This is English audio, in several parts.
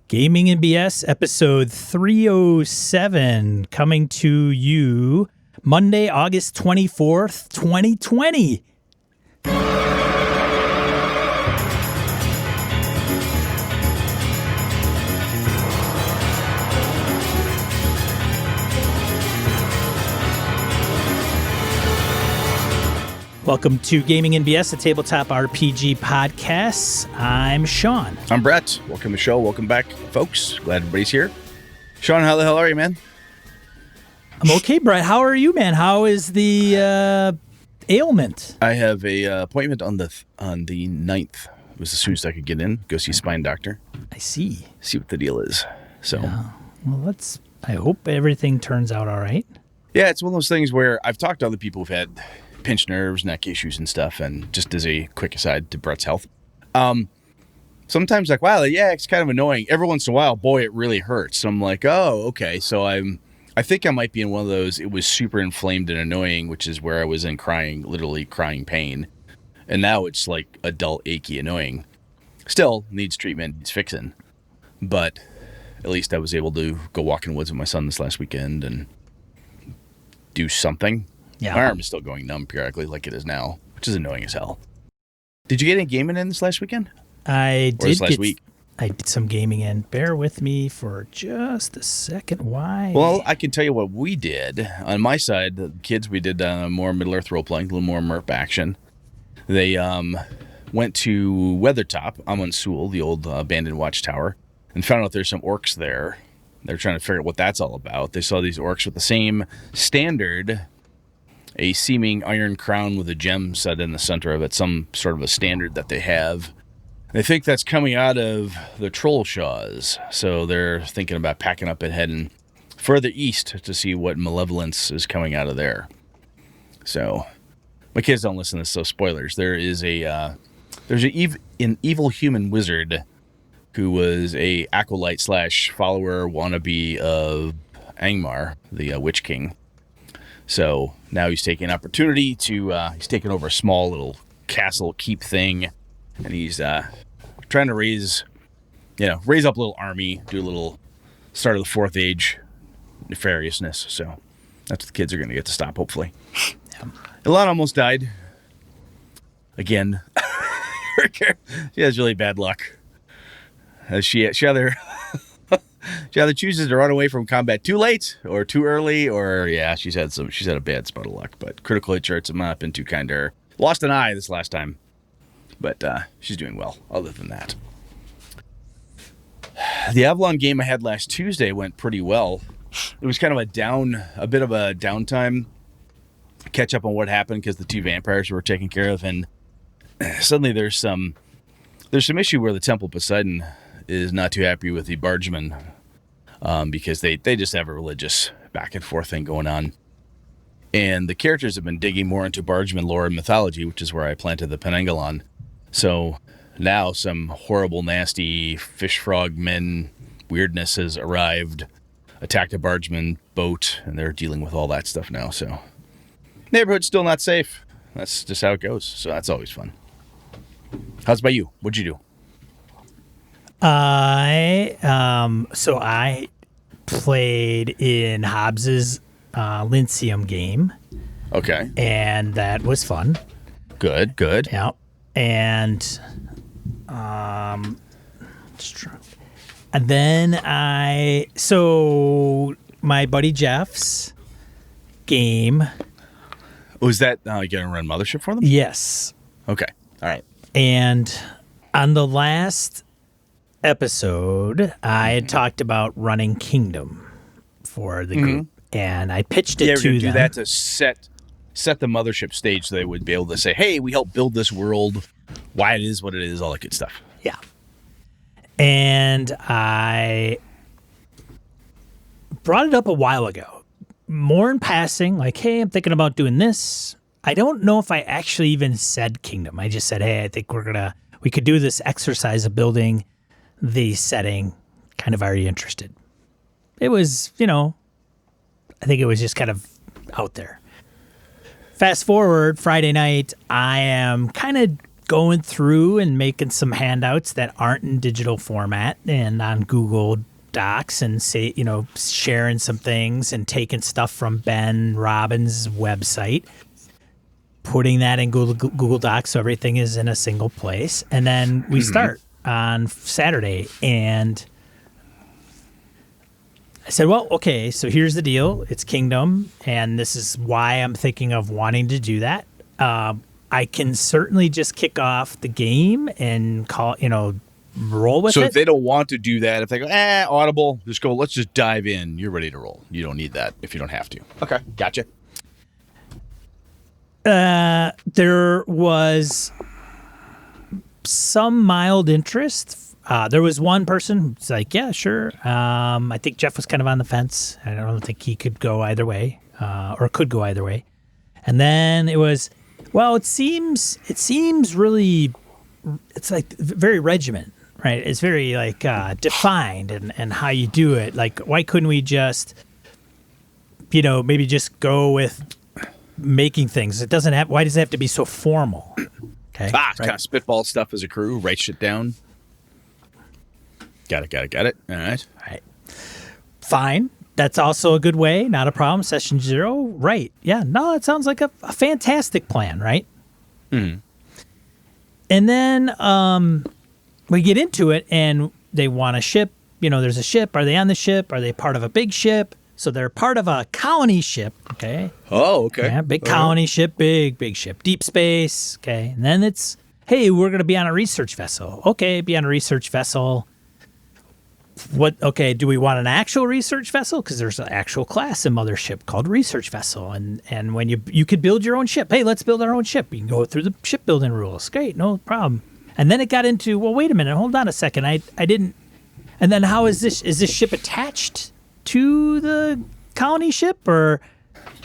Gaming and BS, episode 307, coming to you Monday, August 24th, 2020. Welcome to Gaming and BS, a tabletop RPG podcast. I'm Sean. I'm Brett. Welcome to the show. Welcome back, folks. Glad everybody's here. Sean, how the hell are you, man? I'm okay, Brett. How are you, man? How is the ailment? I have a appointment on the 9th. It was as soon as I could get in. Go see a spine doctor. I see. See what the deal is. So, well, I hope everything turns out all right. Yeah, it's one of those things where I've talked to other people who've had pinched nerves, neck issues and stuff, and just as a quick aside to Brett's health, sometimes like, wow, yeah, it's kind of annoying. Every once in a while, boy, it really hurts. So I'm like, oh, okay. So I think I might be in one of those, it was super inflamed and annoying, which is where I was in literally crying pain. And now it's like adult, achy, annoying. Still needs treatment, needs fixing. But at least I was able to go walk in the woods with my son this last weekend and do something. Yeah. My arm is still going numb periodically like it is now, which is annoying as hell. Did you get any gaming in this last weekend? I did some gaming in. Bear with me for just a second. Why? Well, I can tell you what we did. On my side, the kids, we did more Middle-earth role-playing, a little more MERP action. They went to Weathertop, Amon Sul, the old abandoned watchtower, and found out there's some orcs there. They're trying to figure out what that's all about. They saw these orcs with the same standard, a seeming iron crown with a gem set in the center of it, some sort of a standard that they have. They think that's coming out of the Trollshaws, so they're thinking about packing up and heading further east to see what malevolence is coming out of there. So, my kids don't listen to this, so spoilers. There is an evil human wizard who was a acolyte / follower wannabe of Angmar, the Witch King. So now he's taking an opportunity to, he's taking over a small little castle keep thing, and he's trying to raise up a little army, do a little start of the Fourth Age nefariousness. So that's what the kids are going to get to stop, hopefully. Yeah. Ilana almost died. Again. She has really bad luck. She either chooses to run away from combat too late or too early, or she's had a bad spot of luck. But critical hit charts have not been too kind to her. Lost an eye this last time, but she's doing well. Other than that, the Avalon game I had last Tuesday went pretty well. It was kind of a bit of a downtime, catch up on what happened because the two vampires were taken care of, and suddenly there's some issue where the Temple Poseidon is not too happy with the Bargemen. Because they just have a religious back and forth thing going on. And the characters have been digging more into Bargeman lore and mythology, which is where I planted the Penangalon. So now some horrible, nasty fish frog men weirdness has arrived, attacked a Bargeman boat, and they're dealing with all that stuff now. So neighborhood's still not safe. That's just how it goes. So that's always fun. How's about you? What'd you do? I played in Hobbs's Lyncium game. Okay. And that was fun. Good. Yeah. And then my buddy Jeff's game. Was that you gonna run Mothership for them? Yes. Okay. All right. And on the last episode, I had talked about running Kingdom for the group, and I pitched it to them. Do that to set the Mothership stage so they would be able to say, hey, we helped build this world, why it is what it is, all that good stuff. Yeah. And I brought it up a while ago, more in passing, like, hey, I'm thinking about doing this. I don't know if I actually even said Kingdom. I just said, hey, I think we could do this exercise of building the setting. Kind of already interested. It was, I think it was just kind of out there. Fast forward, Friday night, I am kind of going through and making some handouts that aren't in digital format and on Google Docs and sharing some things and taking stuff from Ben Robbins' website, putting that in Google Docs so everything is in a single place. And then we start on Saturday. And I said, well, okay, so here's the deal. It's Kingdom, and this is why I'm thinking of wanting to do that. I can certainly just kick off the game and roll with it. So if they don't want to do that, if they go, audible, just go, let's just dive in. You're ready to roll. You don't need that if you don't have to. Okay, gotcha. There was some mild interest. There was one person who's like, yeah, sure. I think Jeff was kind of on the fence. I don't think he could go either way, or could go either way. And then it was, well, it seems really, it's like very regiment, right? It's very like defined and how you do it. Like, why couldn't we just, maybe just go with making things? It doesn't have. Why does it have to be so formal? Okay, right? Kind of spitball stuff as a crew, write shit down. Got it. All right. Fine. That's also a good way. Not a problem. Session 0. Right. Yeah. No, that sounds like a fantastic plan, right? Mm-hmm. And then we get into it, and they want a ship. There's a ship. Are they on the ship? Are they part of a big ship? So they're part of a colony ship. Okay. Oh, okay. Yeah, big colony ship, big ship, deep space. Okay. And then it's, hey, we're going to be on a research vessel. Okay, be on a research vessel. What? Okay, do we want an actual research vessel? Because there's an actual class in Mothership called research vessel, and when you could build your own ship. Hey, let's build our own ship. You can go through the shipbuilding rules. Great, no problem. And then it got into, well, wait a minute, hold on a second. I didn't. And then how is this? Is this ship attached to the colony ship or?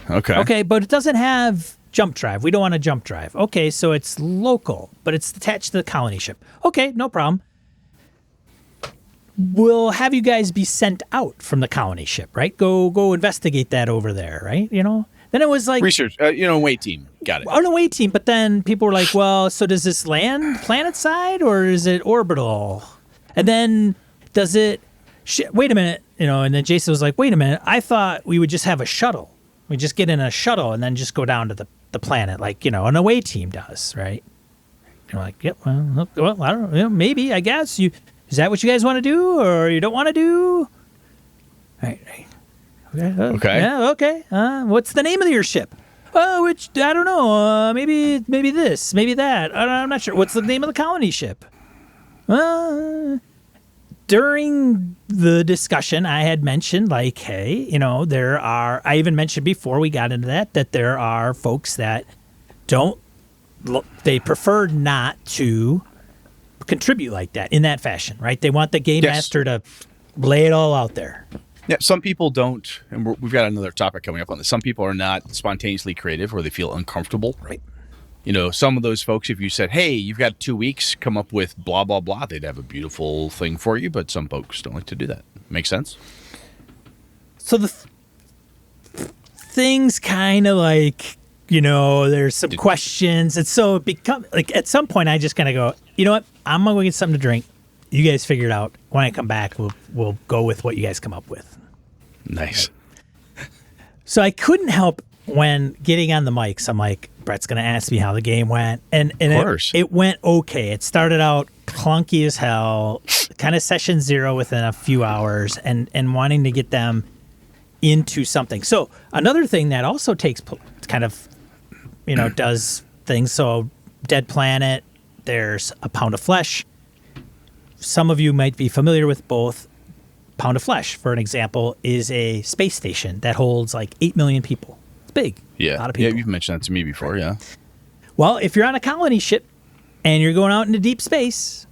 Okay, but it doesn't have jump drive. We don't want a jump drive. Okay, so it's local, but it's attached to the colony ship. Okay, no problem. We'll have you guys be sent out from the colony ship, right? Go investigate that over there, right? Then it was like research, away team. Got it. On a away team, but then people were like, well, so does this land planet side or is it orbital? And then does it? Wait a minute, And then Jason was like, wait a minute. I thought we would just have a shuttle. We just get in a shuttle and then just go down to the planet, like an away team does, right? You're like, yep. Well, I don't know. Maybe, I guess you. Is that what you guys want to do, or you don't want to do? Right. Okay. Yeah. Okay. What's the name of your ship? Which I don't know. Maybe this. Maybe that. I'm not sure. What's the name of the colony ship? During the discussion, I had mentioned like, hey, there are. I even mentioned before we got into that there are folks that don't. They prefer not to contribute like that in that fashion, right? They want the game master to lay it all out there. Yeah, some people don't, and we've got another topic coming up on this. Some people are not spontaneously creative, or they feel uncomfortable. Right. Some of those folks, if you said, "Hey, you've got 2 weeks, come up with blah blah blah," they'd have a beautiful thing for you. But some folks don't like to do that. Make sense? So the things kind of like. There's some questions. And so it becomes like at some point I just kind of go, you know what? I'm going to go get something to drink. You guys figure it out. When I come back, we'll go with what you guys come up with. Nice. So I couldn't help when getting on the mics. I'm like, Brett's going to ask me how the game went. And of course. It went okay. It started out clunky as hell, kind of session 0 within a few hours and wanting to get them into something. So another thing that also takes kind of does things. So Dead Planet, there's a Pound of Flesh. Some of you might be familiar with both. Pound of Flesh, for an example, is a space station that holds like 8 million people. It's big. Yeah. A lot of people. Yeah, you've mentioned that to me before, yeah. Well, if you're on a colony ship and you're going out into deep space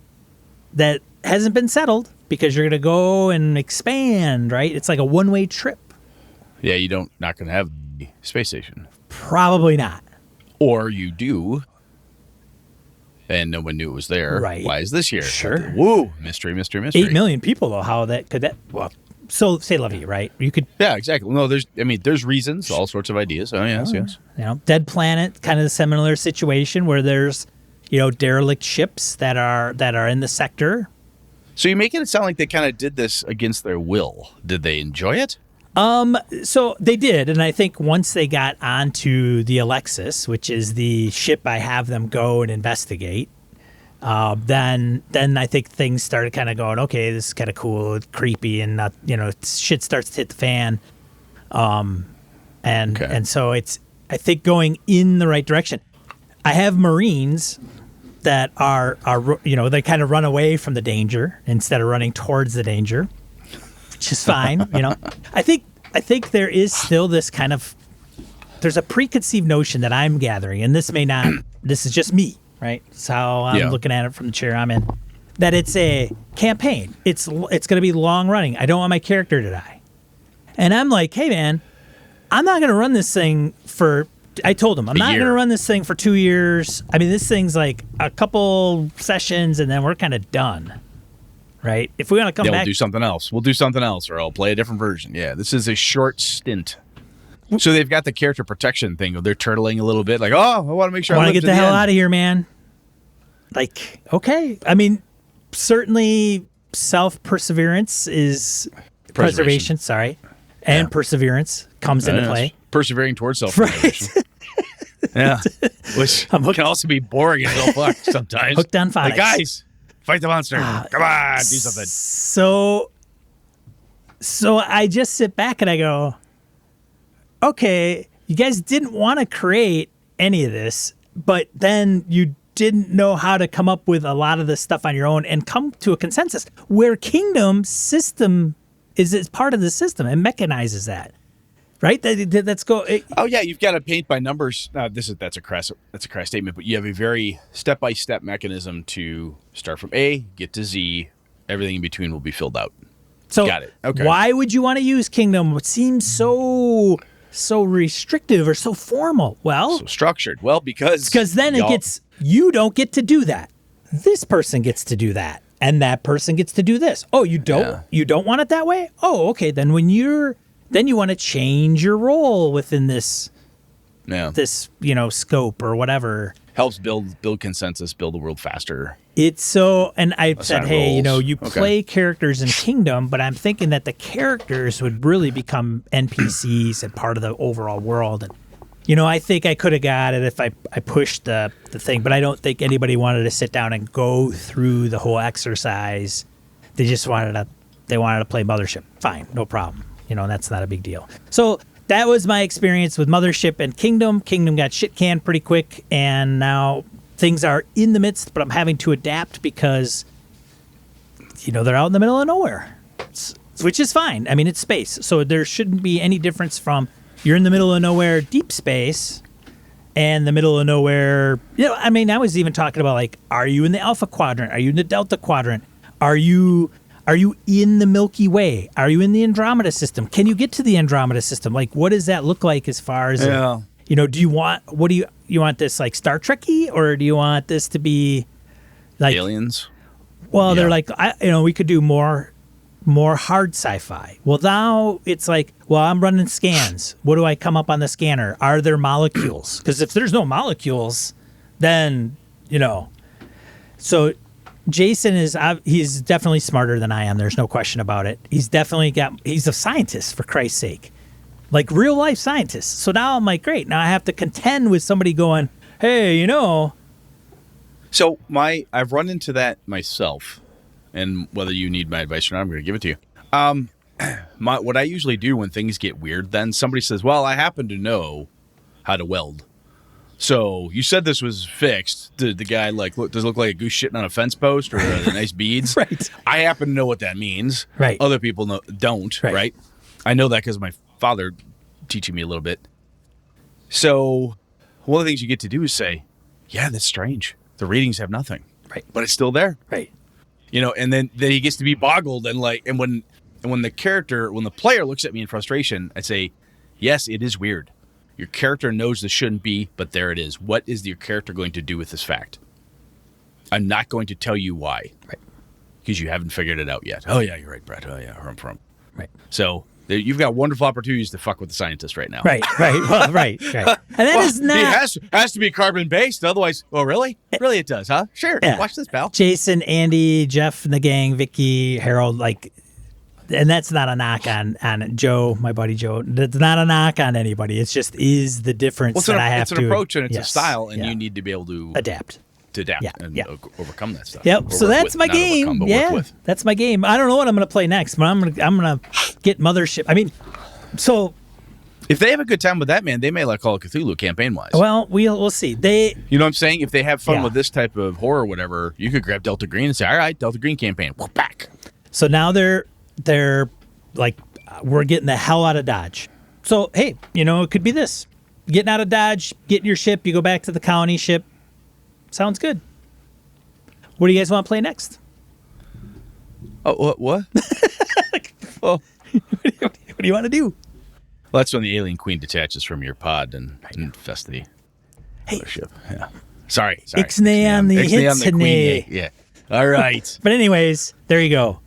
that hasn't been settled because you're going to go and expand, right? It's like a one-way trip. Yeah, not going to have the space station. Probably not. Or you do, and no one knew it was there. Right. Why is this here? Sure. Woo! Mystery. 8 million people, though. How that could that? Well, so say Lovey, right? You could. Yeah, exactly. No, there's reasons, all sorts of ideas. Oh yes. Dead Planet, kind of a similar situation where there's, derelict ships that are in the sector. So you're making it sound like they kind of did this against their will. Did they enjoy it? So they did, and I think once they got onto the Alexis, which is the ship I have them go and investigate, then I think things started kind of going, okay, this is kind of cool, creepy, and not, shit starts to hit the fan. And so it's, I think, going in the right direction. I have Marines that are they kind of run away from the danger instead of running towards the danger, which is fine. I think there is still this kind of, there's a preconceived notion that I'm gathering, and this is just me, right? It's how I'm looking at it from the chair I'm in, that it's a campaign. It's going to be long running. I don't want my character to die. And I'm like, hey man, I'm not going to run this thing for, I told him, I'm not going to run this thing for 2 years. I mean, this thing's like a couple sessions and then we're kind of done, right? If we want to come back. We'll do something else. We'll do something else, or I'll play a different version. Yeah, this is a short stint. So they've got the character protection thing. They're turtling a little bit, like, oh, I want to make sure I want to get the hell end. out of here, man. Like, okay. I mean, certainly self-perseverance is preservation, sorry. And perseverance comes into play. Persevering towards self-preservation. Right. Yeah. Which can also be boring as hell fuck sometimes. Hooked on phonics. Like, guys, fight the monster. Come on, do something. So I just sit back and I go, okay, you guys didn't want to create any of this, but then you didn't know how to come up with a lot of this stuff on your own and come to a consensus where Kingdom system is part of the system and mechanizes that, right? Let's go. You've got to paint by numbers. That's a crass statement, but you have a very step-by-step mechanism to start from A, get to Z. Everything in between will be filled out. So got it. Okay. Why would you want to use Kingdom? It seems so restrictive or so formal. Well, so structured. Well, because then you don't get to do that. This person gets to do that. And that person gets to do this. Oh, you don't? Yeah. You don't want it that way? Oh, okay. Then you want to change your role within this, scope or whatever. Helps build consensus, build the world faster. It's so, and I said, hey, you play characters in Kingdom, but I'm thinking that the characters would really become NPCs and part of the overall world. And I think I could have got it if I pushed the thing, but I don't think anybody wanted to sit down and go through the whole exercise. They just wanted to play Mothership. Fine, no problem. That's not a big deal. So that was my experience with Mothership and Kingdom. Kingdom got shit canned pretty quick, and now things are in the midst, but I'm having to adapt because, they're out in the middle of nowhere, which is fine. I mean, it's space, so there shouldn't be any difference from you're in the middle of nowhere, deep space, and the middle of nowhere. I was even talking about, like, are you in the Alpha Quadrant? Are you in the Delta Quadrant? Are you in the Milky Way? Are you in the Andromeda system? Can you get to the Andromeda system? Like, what does that look like as far as, do you want this like Star Trek-y, or do you want this to be like aliens? Well, they're like, we could do more hard sci-fi. Well, now it's like, well, I'm running scans. What do I come up on the scanner? Are there molecules? Because if there's no molecules, then, So Jason he's definitely smarter than I am. There's no question about it. He's a scientist, for Christ's sake. Like real life scientist. So now I'm like, great. Now I have to contend with somebody going, hey, So I've run into that myself. And whether you need my advice or not, I'm going to give it to you. What I usually do when things get weird, then somebody says, well, I happen to know how to weld. So you said this was fixed. Did the guy does it look like a goose shitting on a fence post or the nice beads? Right. I happen to know what that means. Right. Other people don't. Right. I know that because my father teaching me a little bit. So one of the things you get to do is say, yeah, that's strange. The readings have nothing. Right. But it's still there. Right. And then he gets to be boggled and when the player looks at me in frustration, I say, yes, it is weird. Your character knows this shouldn't be, but there it is. What is your character going to do with this fact? I'm not going to tell you why. Right. Because you haven't figured it out yet. Oh, yeah, you're right, Brett. Oh, yeah, where I'm from. Right. So You've got wonderful opportunities to fuck with the scientist right now. Right. Well, right. And that is not. It has to be carbon based. Otherwise, oh, really? Really, it does, huh? Sure. Yeah. Watch this, pal. Jason, Andy, Jeff, and the gang, Vicky, Harold, and that's not a knock on Joe, my buddy Joe. That's not a knock on anybody. It's just is the difference that I have to. It's an approach and it's a style, and you need to be able to adapt. And overcome that stuff. Yep. So that's my game. That's my game. I don't know what I'm going to play next, but I'm gonna get Mothership. I mean, so if they have a good time with that, man, they may like Call of Cthulhu campaign wise. Well, we'll see. You know what I'm saying? If they have fun with this type of horror, or whatever, you could grab Delta Green and say, "All right, Delta Green campaign, we're back." So now they're like, we're getting the hell out of Dodge. So hey, it could be this: getting out of Dodge, getting your ship, you go back to the colony ship. Sounds good. What do you guys want to play next? Oh, what? What do you want to do? Well, that's when the alien queen detaches from your pod and infests the ship. Yeah. Sorry. Ixnay on the Ixnay. Yeah. All right. But anyways, there you go.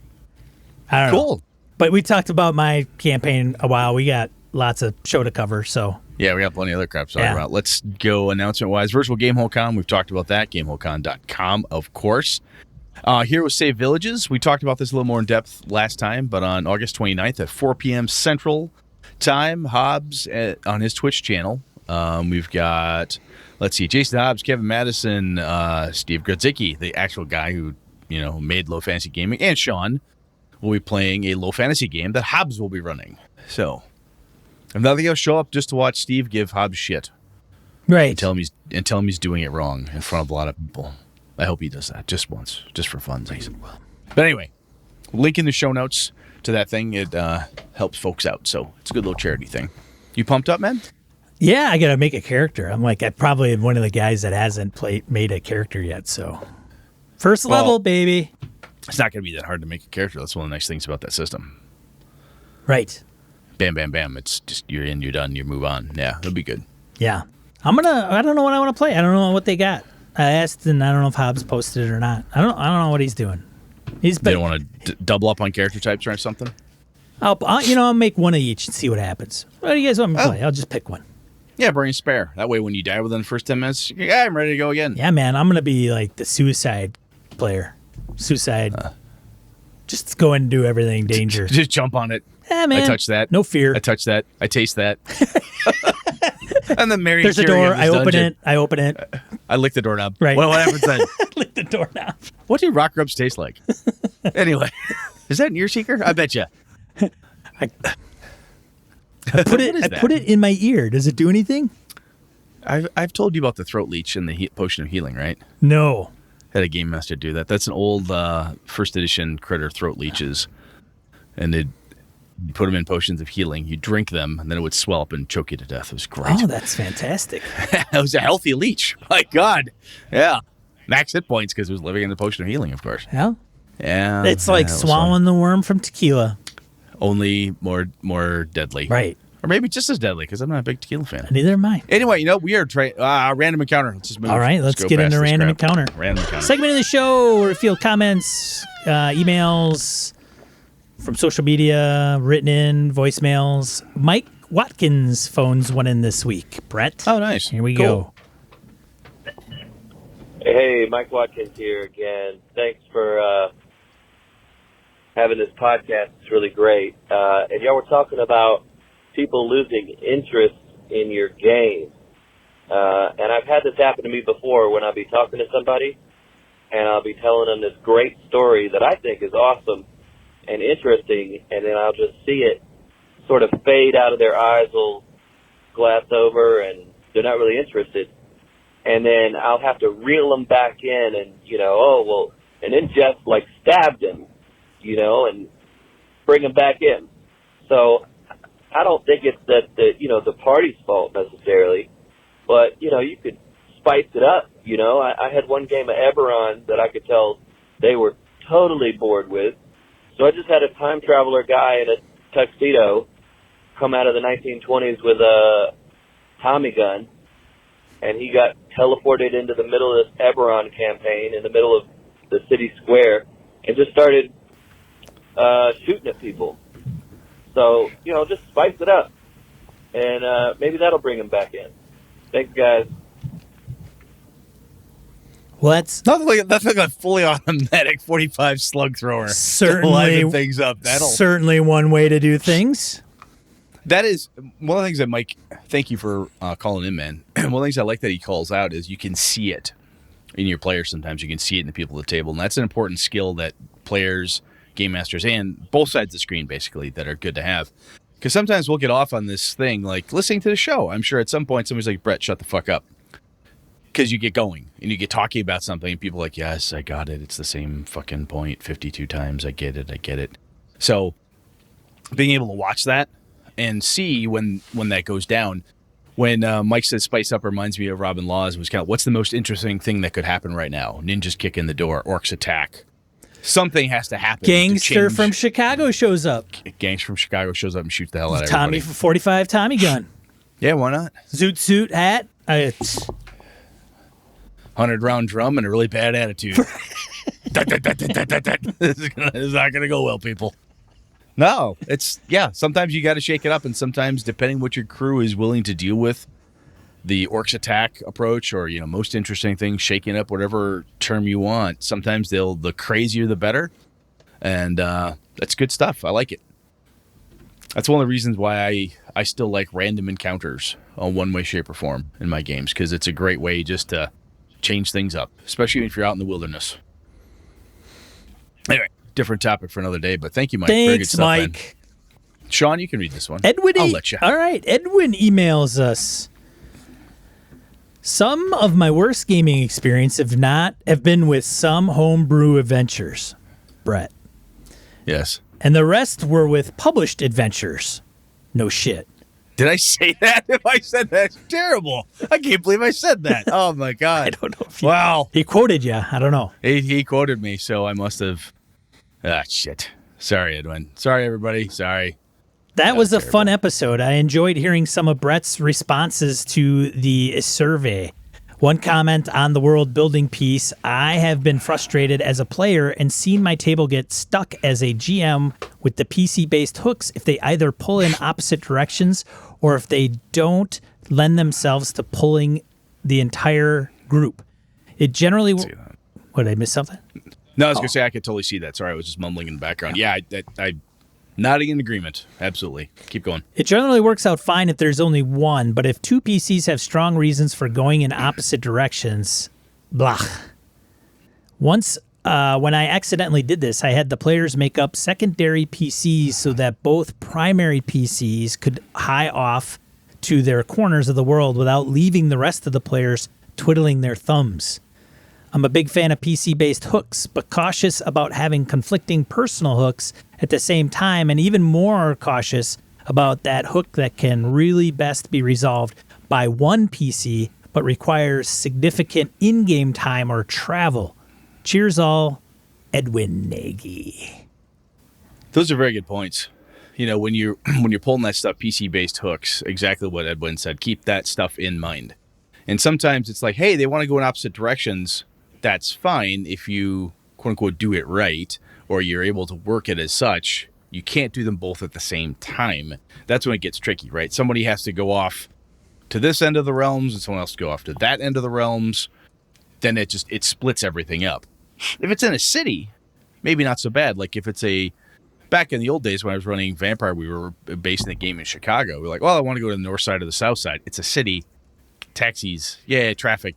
I don't know. Cool. But we talked about my campaign a while. We got lots of show to cover, so. Yeah, we got plenty of other crap to talk about. Let's go announcement-wise. Virtual GameholeCon, we've talked about that. GameholeCon.com, of course. Here with Save Villages. We talked about this a little more in depth last time, but on August 29th at 4 p.m. Central Time, Hobbs on his Twitch channel. We've got, Jason Hobbs, Kevin Madison, Steve Grodzicki, the actual guy who, made Low Fantasy Gaming, and Sean will be playing a low fantasy game that Hobbs will be running. So, if nothing else, show up just to watch Steve give Hobbs shit. Right. And tell him he's doing it wrong in front of a lot of people. I hope he does that just once, just for funsies. But anyway, link in the show notes to that thing. It helps folks out, so it's a good little charity thing. You pumped up, man? Yeah, I got to make a character. I'm I probably am one of the guys that hasn't made a character yet, so. First level, baby. It's not going to be that hard to make a character. That's one of the nice things about that system. Right. Bam, bam, bam. It's just you're in, you're done, you move on. Yeah, it'll be good. Yeah. I don't know what I want to play. I don't know what they got. I asked, and I don't know if Hobbs posted it or not. I don't know what he's doing. They don't want to double up on character types or something? I'll make one of each and see what happens. What do you guys want me to play? I'll just pick one. Yeah, bring a spare. That way when you die within the first 10 minutes, I'm ready to go again. Yeah, man. I'm going to be like the suicide player. Suicide. Just go and do everything danger. Just jump on it. Yeah, man. I touch that. No fear. I touch that. I taste that. And then Mary. There's a door. I open it. I lick the doorknob. Right. What happens then? Lick the doorknob. What do rock rubs taste like? Anyway, is that an ear seeker? I bet you. I put it in my ear. Does it do anything? I've told you about the throat leech and the potion of healing, right? No. Had a game master do that. That's an old first edition critter throat leeches, and you put them in potions of healing. You drink them, and then it would swell up and choke you to death. It was great. Oh, that's fantastic. It was a healthy leech. My God. Yeah. Max hit points because it was living in the potion of healing, of course. Yeah. Yeah. It's like swallowing the worm from tequila. Only more deadly. Right. Or maybe just as deadly because I'm not a big tequila fan. Neither am I. Anyway, we are random encounter. Let's just move. All right, let's get into random encounter. Random encounter. Segment of the show where we field comments, emails from social media, written in, voicemails. Mike Watkins phones one in this week. Brett. Oh, nice. Here we go. Hey, Mike Watkins here again. Thanks for having this podcast. It's really great. And y'all were talking about people losing interest in your game. And I've had this happen to me before when I'll be talking to somebody and I'll be telling them this great story that I think is awesome and interesting, and then I'll just see it sort of fade out of their eyes, will glass over, and they're not really interested. And then I'll have to reel them back in and, and then Jeff stabbed him, and bring him back in. So I don't think it's that the party's fault necessarily, but, you could spice it up, I had one game of Eberron that I could tell they were totally bored with. So I just had a time traveler guy in a tuxedo come out of the 1920s with a Tommy gun, and he got teleported into the middle of this Eberron campaign in the middle of the city square and just started shooting at people. So, just spice it up. And maybe that'll bring them back in. Thanks, guys. Well, that's like a fully automatic 45 slug thrower. Certainly, liven things up. Certainly one way to do things. That is one of the things that Mike, thank you for calling in, man. One of the things I like that he calls out is you can see it in your players sometimes. You can see it in the people at the table. And that's an important skill that players, game masters, and both sides of the screen, basically, that are good to have. Because sometimes we'll get off on this thing, like listening to the show. I'm sure at some point somebody's like, Brett, shut the fuck up. Because you get going and you get talking about something and people are like, yes, I got it. It's the same fucking point 52 times. I get it. So being able to watch that and see when that goes down, when Mike says spice up reminds me of Robin Laws, was kind of what's the most interesting thing that could happen right now? Ninjas kick in the door, orcs attack. Something has to happen. Gangster from Chicago shows up. Gangster from Chicago shows up and shoots the hell out of Tommy everybody. for 45 Tommy gun. Yeah, why not? Zoot suit hat. 100-round drum and a really bad attitude. This is not going to go well, people. No, sometimes you got to shake it up, and sometimes, depending what your crew is willing to deal with, the orcs attack approach or, most interesting thing, shaking up whatever term you want, sometimes the crazier the better, and that's good stuff. I like it. That's one of the reasons why I still like random encounters on one way, shape, or form in my games, because it's a great way just to change things up, especially if you're out in the wilderness. Anyway, different topic for another day, but thank you, Mike. Thanks, very good stuff, Mike. Man. Sean, you can read this one. Edwin, I'll let you. All right, Edwin emails us. Some of my worst gaming experience have been with some homebrew adventures, Brett. Yes. And the rest were with published adventures. No shit. Did I say that? If I said that, it's terrible. I can't believe I said that. Oh, my God. I don't know if he he quoted you. I don't know. He quoted me, so I must have. Ah, shit. Sorry, Edwin. Sorry, everybody. Sorry. That was a terrible. fun episode. I enjoyed hearing some of Brett's responses to the survey. One comment on the world building piece: I have been frustrated as a player and seen my table get stuck as a GM with the PC-based hooks if they either pull in opposite directions or if they don't lend themselves to pulling the entire group. It generally... What, did I miss something? No, I was going to say I could totally see that. Sorry, I was just mumbling in the background. Yeah, I nodding in agreement. Absolutely. Keep going. It generally works out fine if there's only one, but if two PCs have strong reasons for going in opposite directions, blah. Once, when I accidentally did this, I had the players make up secondary PCs so that both primary PCs could hie off to their corners of the world without leaving the rest of the players twiddling their thumbs. I'm a big fan of PC-based hooks, but cautious about having conflicting personal hooks at the same time, and even more cautious about that hook that can really best be resolved by one PC, but requires significant in-game time or travel. Cheers all, Edwin Nagy. Those are very good points. When you're pulling that stuff, PC-based hooks, exactly what Edwin said, keep that stuff in mind. And sometimes it's like, hey, they want to go in opposite directions. That's fine if you, quote unquote, do it right, or you're able to work it as such. You can't do them both at the same time. That's when it gets tricky, right? Somebody has to go off to this end of the realms and someone else to go off to that end of the realms. Then it splits everything up. If it's in a city, maybe not so bad. Like if it's back in the old days when I was running Vampire, we were basing the game in Chicago. We're like, well, I want to go to the north side or the south side. It's a city. Taxis, traffic,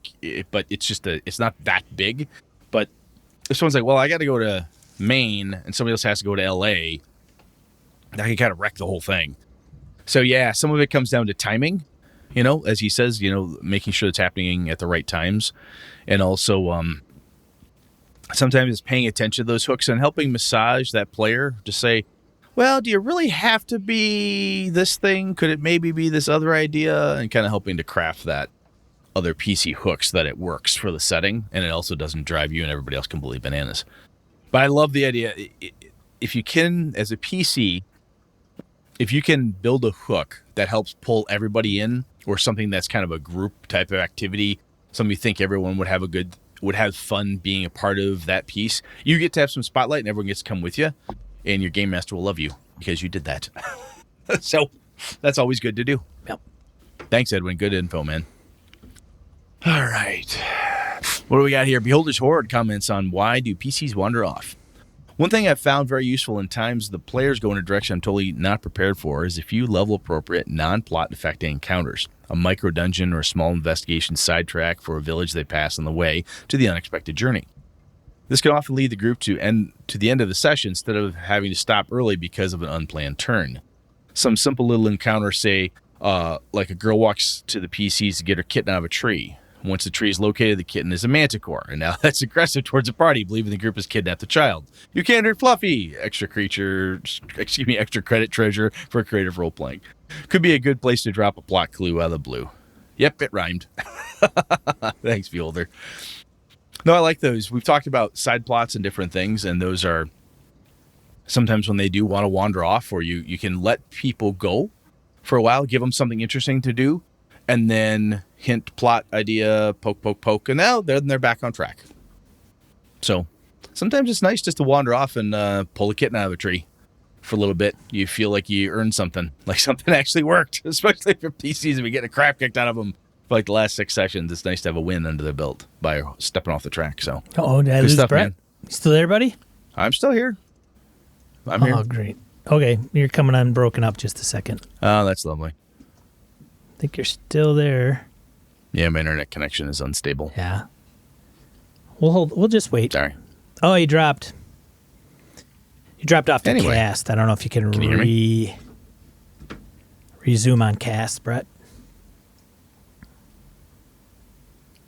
but it's not that big. But if someone's like, well, I got to go to Maine and somebody else has to go to LA, that can kind of wreck the whole thing. So yeah, some of it comes down to timing, as he says, making sure it's happening at the right times. And also, sometimes it's paying attention to those hooks and helping massage that player to say, well, do you really have to be this thing? Could it maybe be this other idea? And kind of helping to craft that other PC hook so that it works for the setting and it also doesn't drive you and everybody else completely bananas. But I love the idea. If you can, as a PC, if you can build a hook that helps pull everybody in, or something that's kind of a group type of activity, something you think everyone would have fun being a part of that piece, you get to have some spotlight and everyone gets to come with you. And your game master will love you. because you did that. So that's always good to do. Yep. Thanks, Edwin. Good info, man. All right. What do we got here? Beholder's Horde comments on why do PCs wander off. One thing I've found very useful in times the players go in a direction I'm totally not prepared for is a few level-appropriate, non-plot affecting encounters. A micro-dungeon or a small investigation sidetrack for a village they pass on the way to the unexpected journey. This can often lead the group to the end of the session instead of having to stop early because of an unplanned turn. Some simple little encounter, say, like a girl walks to the PCs to get her kitten out of a tree. Once the tree is located, the kitten is a manticore, and now that's aggressive towards the party, believing the group has kidnapped the child. You can't hurt Fluffy! Extra credit treasure for creative role-playing. Could be a good place to drop a plot clue out of the blue. Yep, it rhymed. Thanks, Beholder. No, I like those. We've talked about side plots and different things, and those are sometimes when they do want to wander off, or you can let people go for a while, give them something interesting to do, and then hint, plot, idea, poke, and now they're back on track. So sometimes it's nice just to wander off and pull a kitten out of a tree for a little bit. You feel like you earned something, like something actually worked, especially for PCs and we get a crap kicked out of them for like the last 6 sessions. It's nice to have a win under their belt by stepping off the track. So, did I lose Brett? Man. You still there, buddy? I'm still here. I'm here. Oh, great. Okay, you're coming unbroken up just a second. Oh, that's lovely. I think you're still there. Yeah, my internet connection is unstable. Yeah. We'll just wait. Sorry. Oh, he dropped. You dropped off the cast. I don't know if you can you hear me? resume on cast, Brett.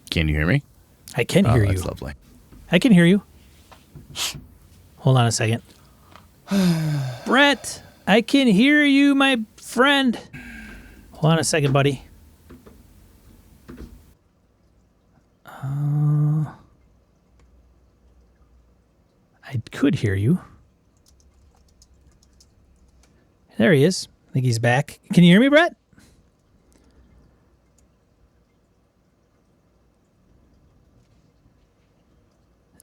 Can you hear me? I can hear you. That's lovely. I can hear you. Hold on a second. Brett, I can hear you, my friend. Hold on a second, buddy. I could hear you. There he is. I think he's back. Can you hear me, Brett?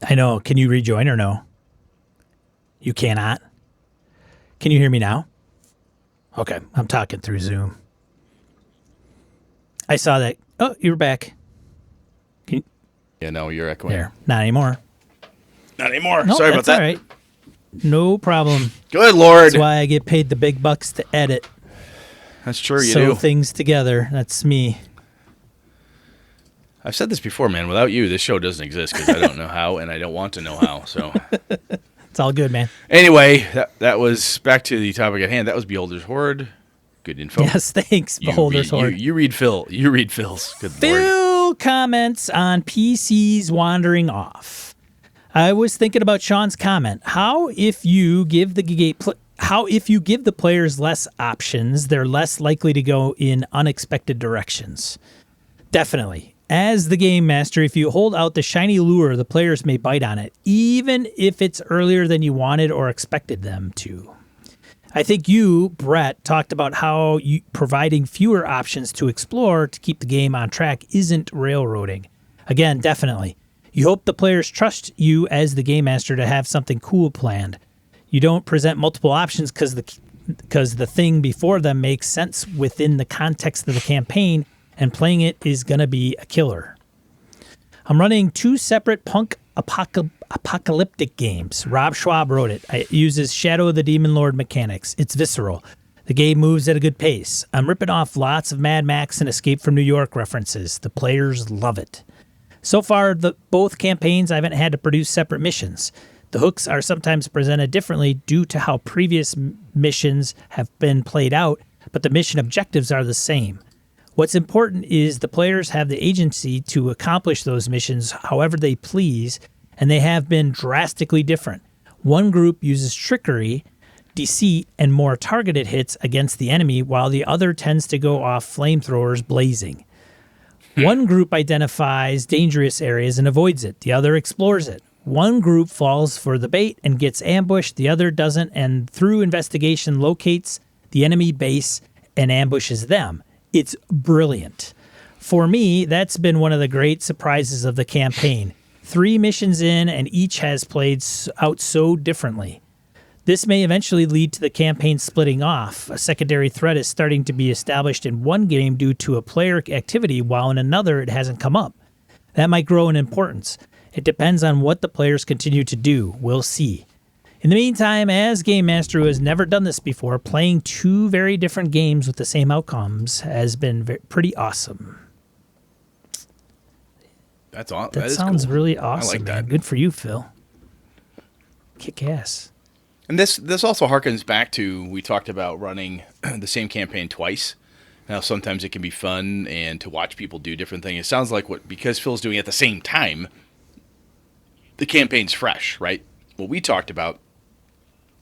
I know. Can you rejoin or no? You cannot. Can you hear me now? Okay. I'm talking through Zoom. I saw that. Oh, you're back. Yeah, no, you're echoing. There. Not anymore. Not anymore. Nope, Sorry about that. All right. No problem. Good Lord. That's why I get paid the big bucks to edit. That's true, you do. do. Things together. That's me. I've said this before, man. Without you, this show doesn't exist because I don't know how and I don't want to know how. So it's all good, man. Anyway, that was back to the topic at hand. That was Beholder's Horde. Good info. Yes, thanks, Beholder's Horde. You read Phil. You read Phil's. Good Phil Lord. Comments on PCs wandering off. I was thinking about Sean's comment. How if you give the players less options, they're less likely to go in unexpected directions? Definitely. As the game master, if you hold out the shiny lure, the players may bite on it, even if it's earlier than you wanted or expected them to. I think you, Brett, talked about how providing fewer options to explore to keep the game on track isn't railroading. Again, definitely. You hope the players trust you as the game master to have something cool planned. You don't present multiple options because the thing before them makes sense within the context of the campaign, and playing it is going to be a killer. I'm running 2 separate punk apocalyptic games. Rob Schwab wrote it. It uses Shadow of the Demon Lord mechanics. It's visceral. The game moves at a good pace. I'm ripping off lots of Mad Max and Escape from New York references. The players love it. So far, both campaigns I haven't had to produce separate missions. The hooks are sometimes presented differently due to how previous missions have been played out, but the mission objectives are the same. What's important is the players have the agency to accomplish those missions however they please, and they have been drastically different. One group uses trickery, deceit, and more targeted hits against the enemy, while the other tends to go off flamethrowers blazing. One group identifies dangerous areas and avoids it. The other explores it. One group falls for the bait and gets ambushed. The other doesn't, and through investigation locates the enemy base and ambushes them. It's brilliant. For me, that's been one of the great surprises of the campaign. 3 missions in, and each has played out so differently. This may eventually lead to the campaign splitting off. A secondary threat is starting to be established in one game due to a player activity, while in another it hasn't come up. That might grow in importance. It depends on what the players continue to do. We'll see. In the meantime, as Game Master who has never done this before, playing two very different games with the same outcomes has been pretty awesome. That's awesome. That sounds cool. Really awesome. I like that. Man. Good for you, Phil. Kick ass. And this also harkens back to, we talked about running the same campaign twice. Now, sometimes it can be fun and to watch people do different things. It sounds like because Phil's doing it at the same time, the campaign's fresh, right? What we talked about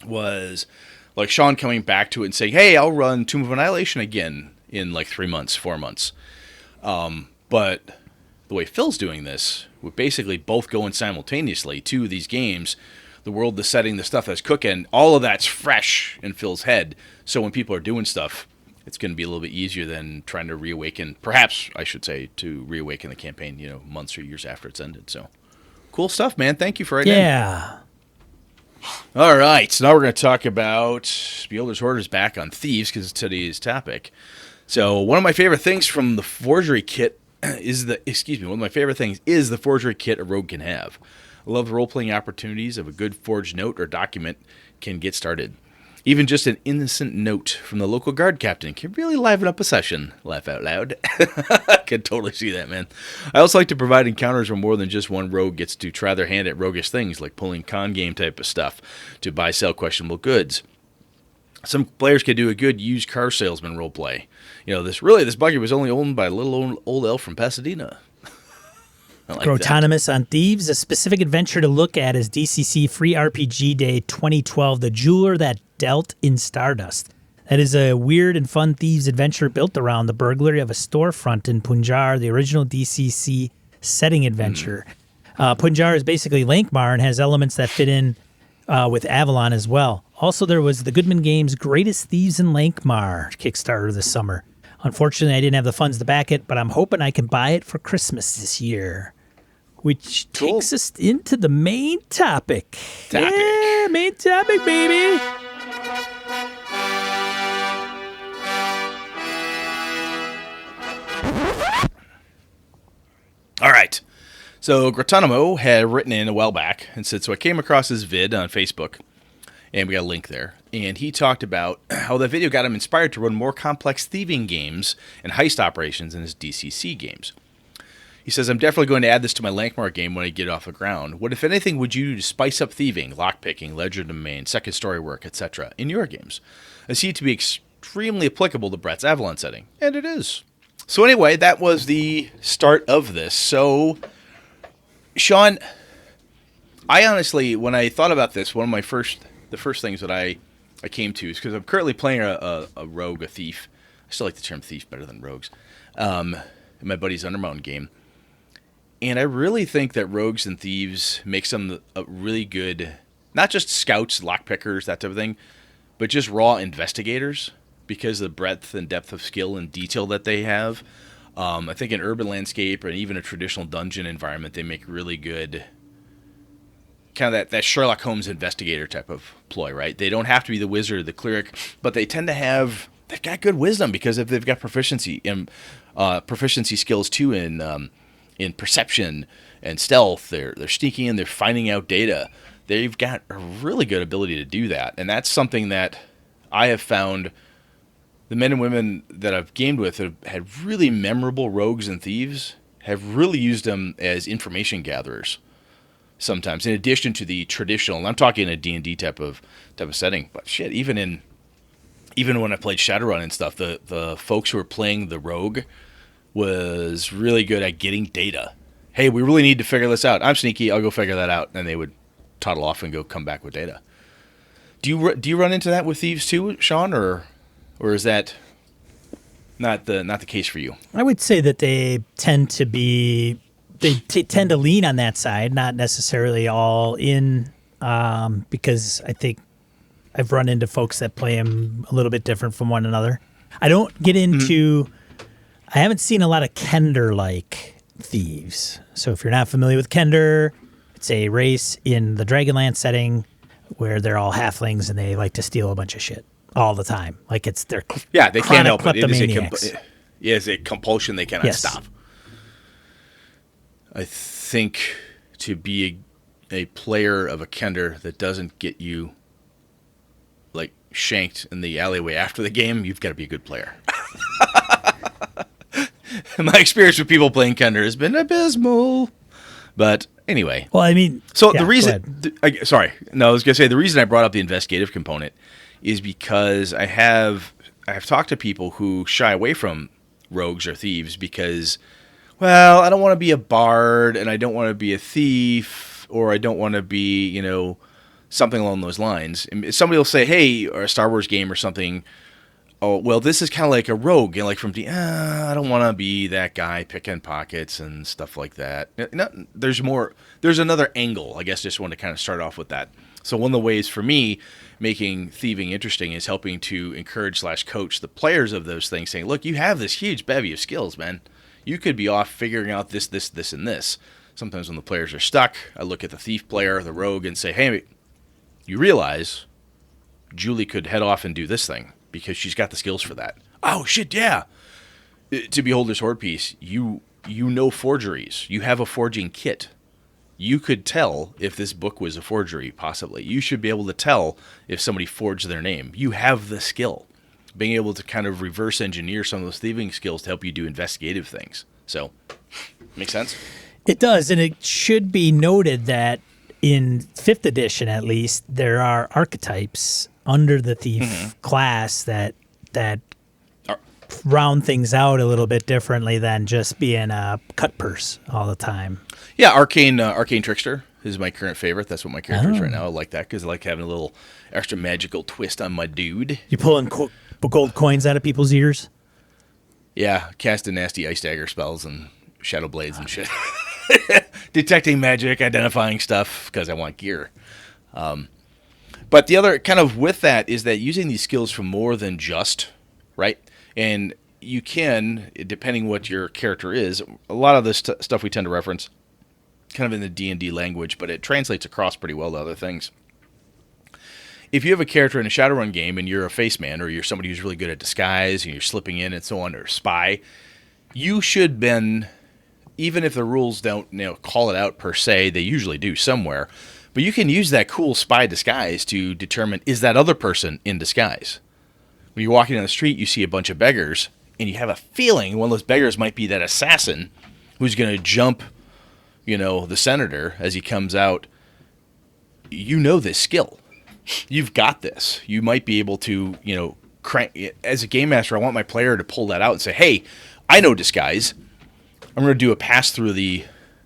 was like Sean coming back to it and saying, hey, I'll run Tomb of Annihilation again in like 3 months, 4 months. But the way Phil's doing this, we're basically both going simultaneously to these games, the world, the setting, the stuff that's cooking, all of that's fresh in Phil's head. So when people are doing stuff, it's going to be a little bit easier than trying to reawaken, perhaps I should say, to reawaken the campaign, months or years after it's ended. So cool stuff, man. Thank you for writing. Yeah. All right. So now we're going to talk about Beholder's Hoarder's back on Thieves because it's today's topic. So one of my favorite things from the forgery kit is one of my favorite things is the forgery kit a rogue can have. I love the role-playing opportunities of a good forged note or document can get started. Even just an innocent note from the local guard captain can really liven up a session. Laugh out loud. I can totally see that, man. I also like to provide encounters where more than just one rogue gets to try their hand at roguish things, like pulling con game type of stuff to buy, sell questionable goods. Some players can do a good used car salesman roleplay. This buggy was only owned by a little old elf from Pasadena. Like Autonomous on Thieves. A specific adventure to look at is DCC Free RPG Day 2012, The Jeweler That Dealt in Stardust. That is a weird and fun Thieves adventure built around the burglary of a storefront in Punjar, the original DCC setting adventure. Punjar is basically Lankmar and has elements that fit in with Avalon as well. Also, there was the Goodman Games Greatest Thieves in Lankmar Kickstarter this summer. Unfortunately, I didn't have the funds to back it, but I'm hoping I can buy it for Christmas this year. Which takes us into the main topic. Yeah, main topic, baby. All right. So Gratanimo had written in a while back and said, so I came across his vid on Facebook, and we got a link there. And he talked about how that video got him inspired to run more complex thieving games and heist operations in his DCC games. He says, I'm definitely going to add this to my Lankmar game when I get off the ground. What, if anything, would you do to spice up thieving, lockpicking, ledger domain, second story work, etc. in your games? I see it to be extremely applicable to Brett's Avalon setting. And it is. So anyway, that was the start of this. So, Sean, I honestly, when I thought about this, one of the first things that I came to is because I'm currently playing a rogue, a thief. I still like the term thief better than rogues. In my buddy's Undermountain game. And I really think that rogues and thieves make some really good, not just scouts, lockpickers, that type of thing, but just raw investigators because of the breadth and depth of skill and detail that they have. I think in urban landscape and even a traditional dungeon environment, they make really good, kind of that Sherlock Holmes investigator type of ploy, right? They don't have to be the wizard or the cleric, but they tend to they've got good wisdom because if they've got proficiency skills too in perception and stealth. They're sneaking in, they're finding out data. They've got a really good ability to do that. And that's something that I have found the men and women that I've gamed with have had really memorable rogues and thieves have really used them as information gatherers sometimes, in addition to the traditional, and I'm talking a D&D type of setting, but shit, even when I played Shadowrun and stuff, the folks who were playing the rogue was really good at getting data. Hey, we really need to figure this out. I'm sneaky. I'll go figure that out. And they would toddle off and come back with data. Do you run into that with thieves too, Sean, or is that not the case for you? I would say that they tend to tend to lean on that side, not necessarily all in, because I think I've run into folks that play them a little bit different from one another. I don't get into. I haven't seen a lot of Kender-like thieves. So if you're not familiar with Kender, it's a race in the Dragonlance setting where they're all halflings and they like to steal a bunch of shit all the time. Like it's their they can't help it. Kleptomaniacs. It is a compulsion they cannot stop. I think to be a player of a Kender that doesn't get you like shanked in the alleyway after the game, you've got to be a good player. My experience with people playing Kender has been abysmal. But anyway. Well, I mean, so the reason, I was going to say the reason I brought up the investigative component is because I have talked to people who shy away from rogues or thieves because, well, I don't want to be a bard and I don't want to be a thief or I don't want to be, something along those lines. And somebody will say, hey, or a Star Wars game or something, oh, well, this is kind of like a rogue, like from I don't want to be that guy picking pockets and stuff like that. There's another angle, I guess. Just want to kind of start off with that. So one of the ways for me making thieving interesting is helping to encourage / coach the players of those things, saying, look, you have this huge bevy of skills, man. You could be off figuring out this, and this. Sometimes when the players are stuck, I look at the thief player, the rogue, and say, hey, you realize Julie could head off and do this thing because she's got the skills for that. Oh, shit, yeah. To behold her sword piece, you know forgeries. You have a forging kit. You could tell if this book was a forgery, possibly. You should be able to tell if somebody forged their name. You have the skill. Being able to kind of reverse engineer some of those thieving skills to help you do investigative things. So, make sense? It does, and it should be noted that in 5th edition, at least, there are archetypes under the thief class that round things out a little bit differently than just being a cut purse all the time. Yeah, Arcane Trickster is my current favorite. That's what my character is right now. I like that because I like having a little extra magical twist on my dude. You pulling gold coins out of people's ears? Yeah, casting nasty ice dagger spells and shadow blades and shit. Detecting magic, identifying stuff because I want gear. But the other kind of with that is that using these skills for more than just, right? And you can, depending what your character is, a lot of this stuff we tend to reference kind of in the D&D language, but it translates across pretty well to other things. If you have a character in a Shadowrun game and you're a face man or you're somebody who's really good at disguise and you're slipping in and so on, or spy, you should then, even if the rules don't call it out per se, they usually do somewhere, but you can use that cool spy disguise to determine, is that other person in disguise? When you're walking down the street, you see a bunch of beggars, and you have a feeling one of those beggars might be that assassin who's going to jump, the senator as he comes out. You know this skill. You've got this. You might be able to, crank. As a game master, I want my player to pull that out and say, hey, I know disguise. I'm going to do a pass through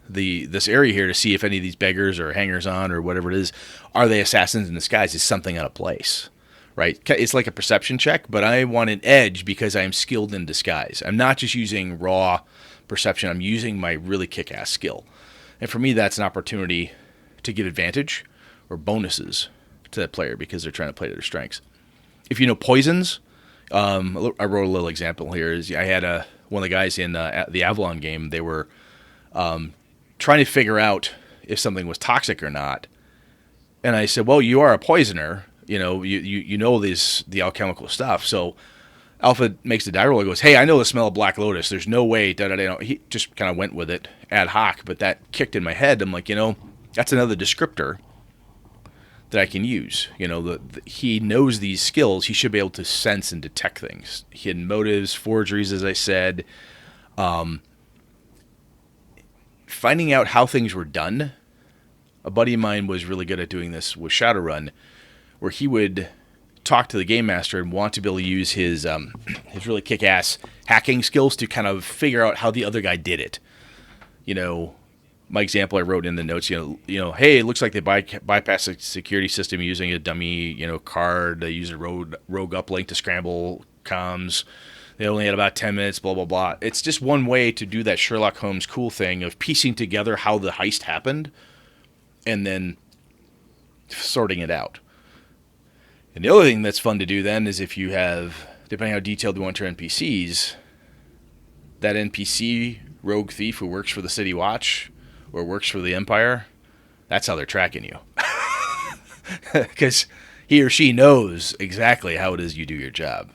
this area here to see if any of these beggars or hangers-on or whatever it is, are they assassins in disguise? Is something out of place, right? It's like a perception check, but I want an edge because I am skilled in disguise. I'm not just using raw perception. I'm using my really kick-ass skill. And for me, that's an opportunity to give advantage or bonuses to that player because they're trying to play to their strengths. If you know poisons, I wrote a little example here. Is I had one of the guys in the Avalon game, they were trying to figure out if something was toxic or not. And I said, well, you are a poisoner. You know the alchemical stuff. So Alpha makes the die roll and goes, hey, I know the smell of Black Lotus. There's no way. He just kind of went with it ad hoc, but that kicked in my head. I'm like, that's another descriptor that I can use. He knows these skills. He should be able to sense and detect things. Hidden motives, forgeries, as I said. Finding out how things were done. A buddy of mine was really good at doing this with Shadowrun, where he would talk to the game master and want to be able to use his really kick-ass hacking skills to kind of figure out how the other guy did it. My example I wrote in the notes, hey, it looks like they bypass a security system using a dummy, card. They use a rogue uplink to scramble comms. They only had about 10 minutes, blah, blah, blah. It's just one way to do that Sherlock Holmes cool thing of piecing together how the heist happened and then sorting it out. And the other thing that's fun to do then is if you have, depending on how detailed you want your NPCs, that NPC rogue thief who works for the City Watch or works for the Empire, that's how they're tracking you. because he or she knows exactly how it is you do your job.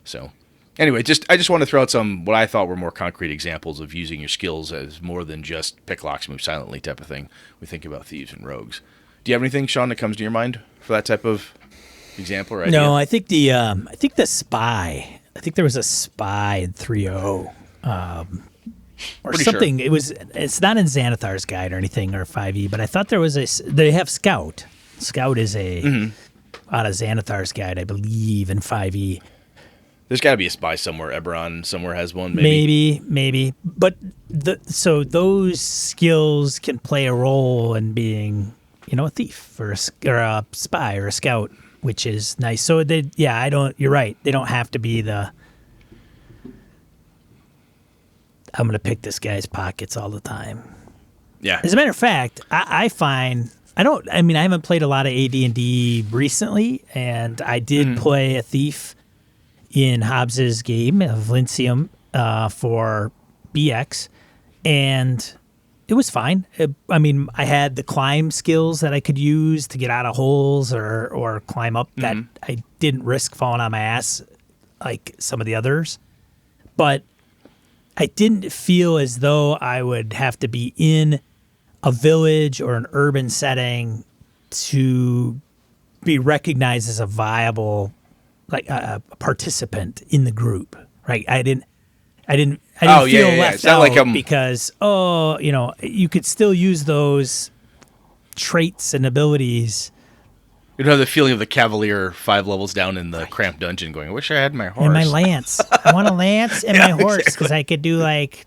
So anyway, I just want to throw out some what I thought were more concrete examples of using your skills as more than just pick locks, move silently type of thing. We think about thieves and rogues. Do you have anything, Sean, that comes to your mind for that type of example or idea? No, I think the spy. I think there was a spy in 3.0. Or Pretty something. sure. It's not in Xanathar's guide or anything or 5e, but I thought there was they have Scout. Scout is out of Xanathar's guide, I believe, in 5e. There's got to be a spy somewhere. Eberron somewhere has one, maybe. Maybe. But so those skills can play a role in being, a thief or a spy or a scout, which is nice. So you're right. They don't have to be I'm going to pick this guy's pockets all the time. Yeah. As a matter of fact, I find I haven't played a lot of AD&D recently, and I did play a thief in Hobbs's game of Lyncium for BX, and it was fine. I had the climb skills that I could use to get out of holes or climb up that I didn't risk falling on my ass like some of the others, but I didn't feel as though I would have to be in a village or an urban setting to be recognized as a viable, like a participant in the group, right? I didn't feel left It's not out like because you could still use those traits and abilities. You don't have the feeling of the cavalier 5 levels down in the cramped dungeon going, I wish I had my horse. And my lance. I want a lance and my horse because I could do like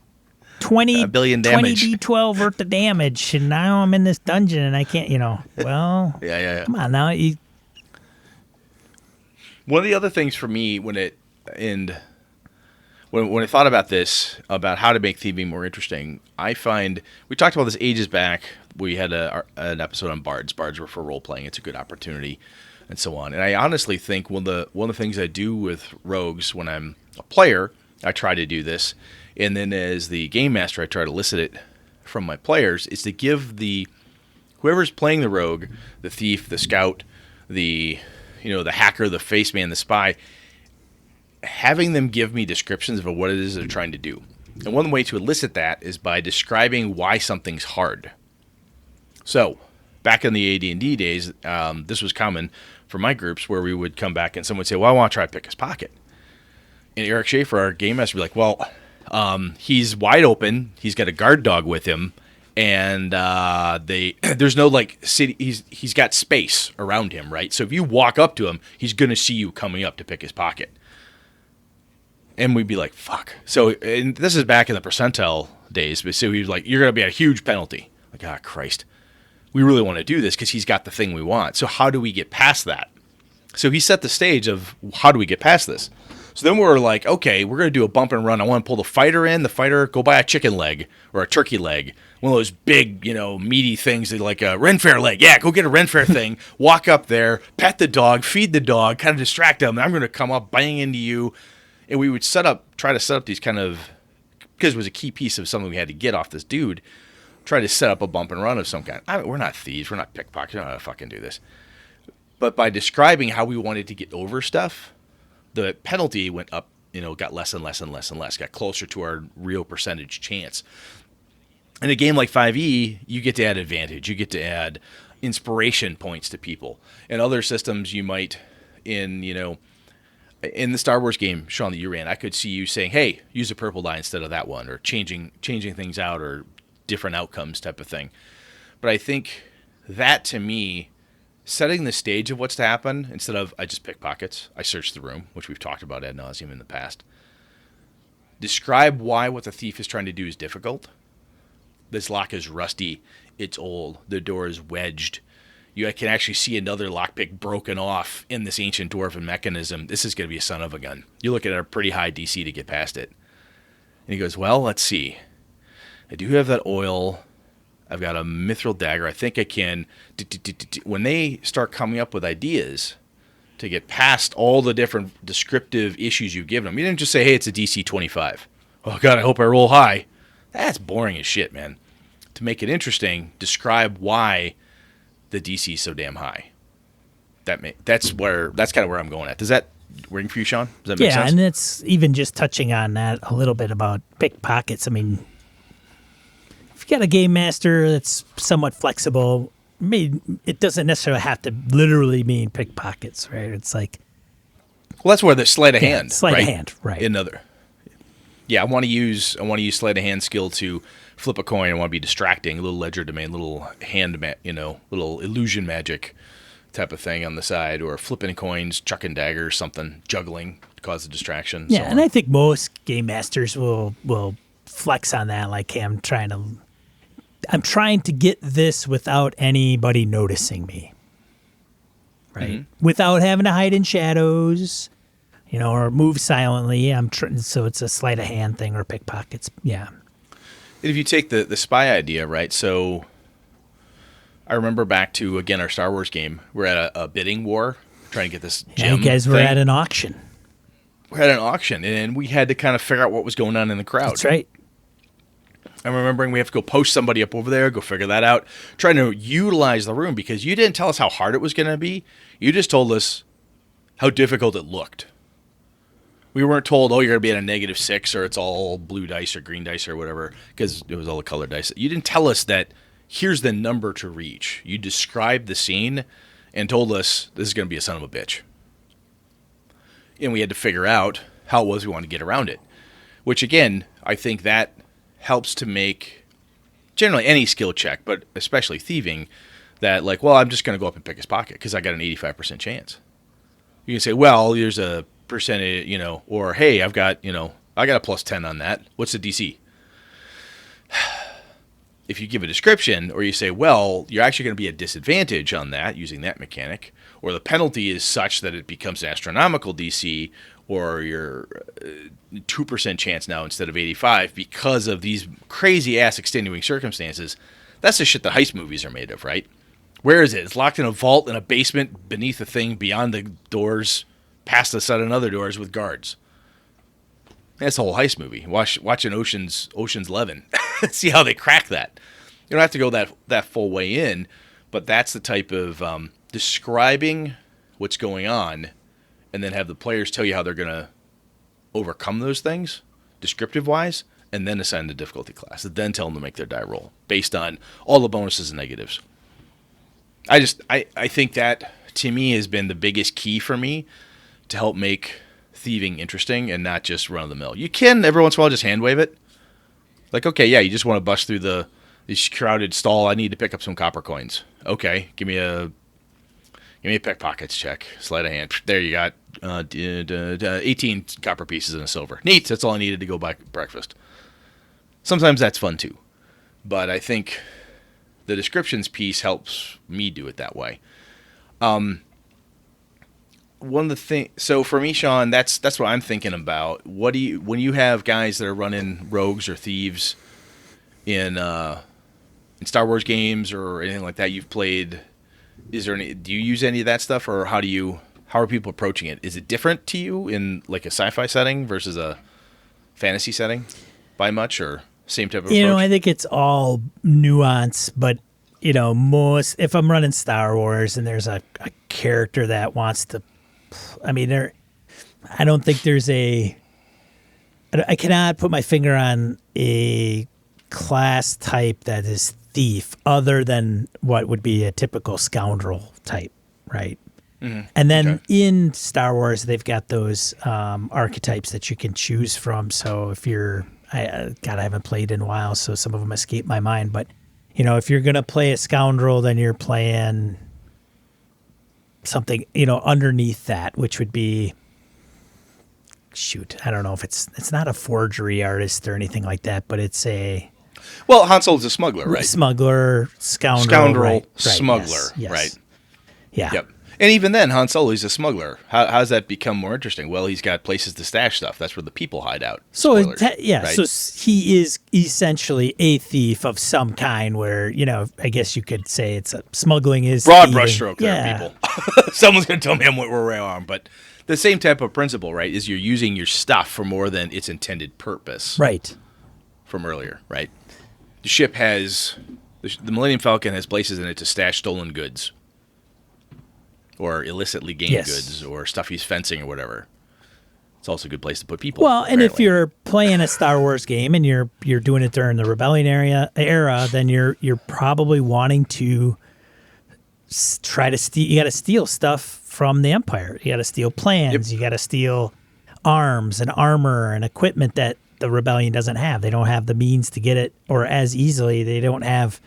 20 billion damage. 20d12 worth of damage, and now I'm in this dungeon and I can't, well, Yeah. come on now. One of the other things for me when I thought about this, about how to make thieving more interesting, I find, we talked about this ages back. We had an episode on bards. Bards were for role playing. It's a good opportunity, and so on. And I honestly think one of the things I do with rogues when I'm a player, I try to do this, and then as the game master, I try to elicit it from my players, is to give whoever's playing the rogue, the thief, the scout, the hacker, the face man, the spy, having them give me descriptions of what it is they're trying to do. And one way to elicit that is by describing why something's hard. So, back in the AD&D days, this was common for my groups where we would come back and someone would say, well, I want to try to pick his pocket. And Eric Schaefer, our game master, would be like, well, he's wide open, he's got a guard dog with him, and there's no city, he's got space around him, right? So if you walk up to him, he's going to see you coming up to pick his pocket. And we'd be like, fuck. So, and this is back in the percentile days, but so he was like, you're going to be at a huge penalty. Like, Christ. We really want to do this because he's got the thing we want. So how do we get past that? So he set the stage of how do we get past this? So then we're like, okay, we're going to do a bump and run. I want to pull the fighter in. The fighter, go buy a chicken leg or a turkey leg. One of those big, meaty things that like a Ren Fair leg. Yeah, go get a Ren Fair thing. Walk up there, pet the dog, feed the dog, kind of distract him. And I'm going to come up, bang into you. And we would try to set up these kind of, because it was a key piece of something we had to get off this dude, try to set up a bump and run of some kind. We're not thieves. We're not pickpockets. We don't know how to fucking do this. But by describing how we wanted to get over stuff, the penalty went up, got less and less and less and less, got closer to our real percentage chance. In a game like 5e, you get to add advantage. You get to add inspiration points to people. In other systems, you might, in the Star Wars game, Sean, that you ran, I could see you saying, hey, use a purple die instead of that one, or changing things out, or different outcomes type of thing. But I think that, to me, setting the stage of what's to happen, instead of I just pick pockets, I search the room, which we've talked about ad nauseum in the past. Describe why what the thief is trying to do is difficult. This lock is rusty. It's old. The door is wedged. You can actually see another lockpick broken off in this ancient dwarven mechanism. This is going to be a son of a gun. You look at a pretty high DC to get past it. And he goes, well, let's see. I do have that oil. I've got a mithril dagger. I think I can. When they start coming up with ideas to get past all the different descriptive issues you've given them, you didn't just say, hey, it's a DC 25. Oh, God, I hope I roll high. That's boring as shit, man. To make it interesting, describe why the DC is so damn high. that's kind of where I'm going at. Does that ring for you, Sean? Does that make sense? Yeah, and it's even just touching on that a little bit about pickpockets. I mean, if you got a game master that's somewhat flexible, it doesn't necessarily have to literally mean pickpockets, right? It's like, well, that's where the sleight of hand, sleight right? of hand, right? I want to use sleight of hand skill to flip a coin. I want to be distracting, a little ledger domain, little little illusion magic type of thing on the side, or flipping coins, chucking daggers, something, juggling to cause a distraction. Yeah, and I think most game masters will flex on that. Like, hey, I'm trying to get this without anybody noticing me, right? Mm-hmm. Without having to hide in shadows, or move silently. So it's a sleight of hand thing or pickpockets. Yeah. If you take the spy idea, right? So I remember back to, again, our Star Wars game. We're at a bidding war trying to get this gem. You guys were at an auction. We're at an auction, and we had to kind of figure out what was going on in the crowd. That's right. I'm remembering we have to go post somebody up over there, go figure that out, trying to utilize the room, because you didn't tell us how hard it was going to be. You just told us how difficult it looked. We weren't told, oh, you're going to be at a -6, or it's all blue dice or green dice or whatever, because it was all the colored dice. You didn't tell us that here's the number to reach. You described the scene and told us this is going to be a son of a bitch. And we had to figure out how it was we wanted to get around it, which, again, I think that helps to make generally any skill check, but especially thieving, that like, well, I'm just going to go up and pick his pocket because I got an 85% chance. You can say, well, there's a percentage, or hey, I got a plus 10 on that. What's the DC? If you give a description, or you say, well, you're actually going to be at disadvantage on that using that mechanic, or the penalty is such that it becomes an astronomical DC, or you're 2% chance now instead of 85 because of these crazy ass extenuating circumstances. That's the shit the heist movies are made of, right? Where is it? It's locked in a vault in a basement beneath a thing beyond the doors, past the set of other doors with guards. That's the whole heist movie. Watch an Ocean's 11. See how they crack that. You don't have to go that full way in, but that's the type of describing what's going on, and then have the players tell you how they're going to overcome those things, descriptive-wise, and then assign the difficulty class. And then tell them to make their die roll based on all the bonuses and negatives. I think that, to me, has been the biggest key for me to help make thieving interesting and not just run-of-the-mill. You can, every once in a while, just hand-wave it. Like, okay, yeah, you just want to bust through this crowded stall. I need to pick up some copper coins. Okay, give me a pickpockets check. Sleight of hand. There you got 18 copper pieces and a silver. Neat. That's all I needed to go buy breakfast. Sometimes that's fun too, but I think the descriptions piece helps me do it that way. One of the things. So for me, Sean, that's what I'm thinking about. When you have guys that are running rogues or thieves in Star Wars games or anything like that you've played? Do you use any of that stuff, or how are people approaching it? Is it different to you in like a sci-fi setting versus a fantasy setting by much, or same type of approach? I think it's all nuance, but most, if I'm running Star Wars and there's a character that wants to, I don't think there's I cannot put my finger on a class type that is thief other than what would be a typical scoundrel type, right? Mm-hmm. And then in Star Wars, they've got those archetypes that you can choose from. So if I haven't played in a while, so some of them escape my mind. But, if you're going to play a scoundrel, then you're playing something, underneath that, which would be, I don't know if it's not a forgery artist or anything like that, but it's well, Han Solo's a smuggler, right? Smuggler, scoundrel, right, smuggler, yes. Right? Yeah. Yep. And even then, Han Solo, he's a smuggler. How does that become more interesting? Well, he's got places to stash stuff. That's where the people hide out. So, Spoilers, right? So he is essentially a thief of some kind where, I guess you could say smuggling is broad thieving. brushstroke there, people. Someone's going to tell me where we're on, but the same type of principle, right, is you're using your stuff for more than its intended purpose. Right. From earlier, right? The ship the Millennium Falcon has places in it to stash stolen goods. or illicitly gained Yes. goods, or stuff he's fencing or whatever. It's also a good place to put people. Well, and if apparently. you're playing a Star Wars game and you're doing it during the Rebellion era, then you're probably wanting to try to steal. You got to steal stuff from the Empire. You got to steal plans. Yep. You got to steal arms and armor and equipment that the Rebellion doesn't have. They don't have the means to get it, or as easily. They don't have,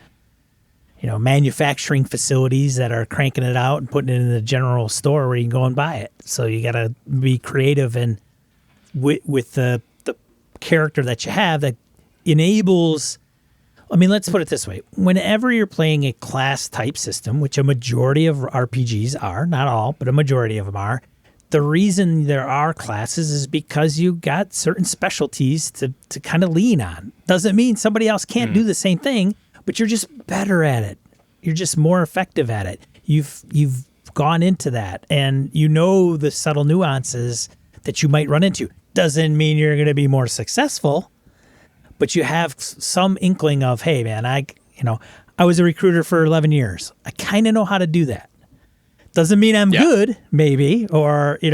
manufacturing facilities that are cranking it out and putting it in the general store where you can go and buy it. So you got to be creative and with the character that you have that enables. I mean, let's put it this way. Whenever you're playing a class type system, which a majority of RPGs are, not all, but a majority of them are, the reason there are classes is because you got certain specialties to kind of lean on. Doesn't mean somebody else can't do the same thing, but you're just better at it. You're just more effective at it. You've gone into that, and you know the subtle nuances that you might run into. Doesn't mean you're going to be more successful, but you have some inkling of, hey, man, I was a recruiter for 11 years. I kind of know how to do that. Doesn't mean I'm good, maybe, or, But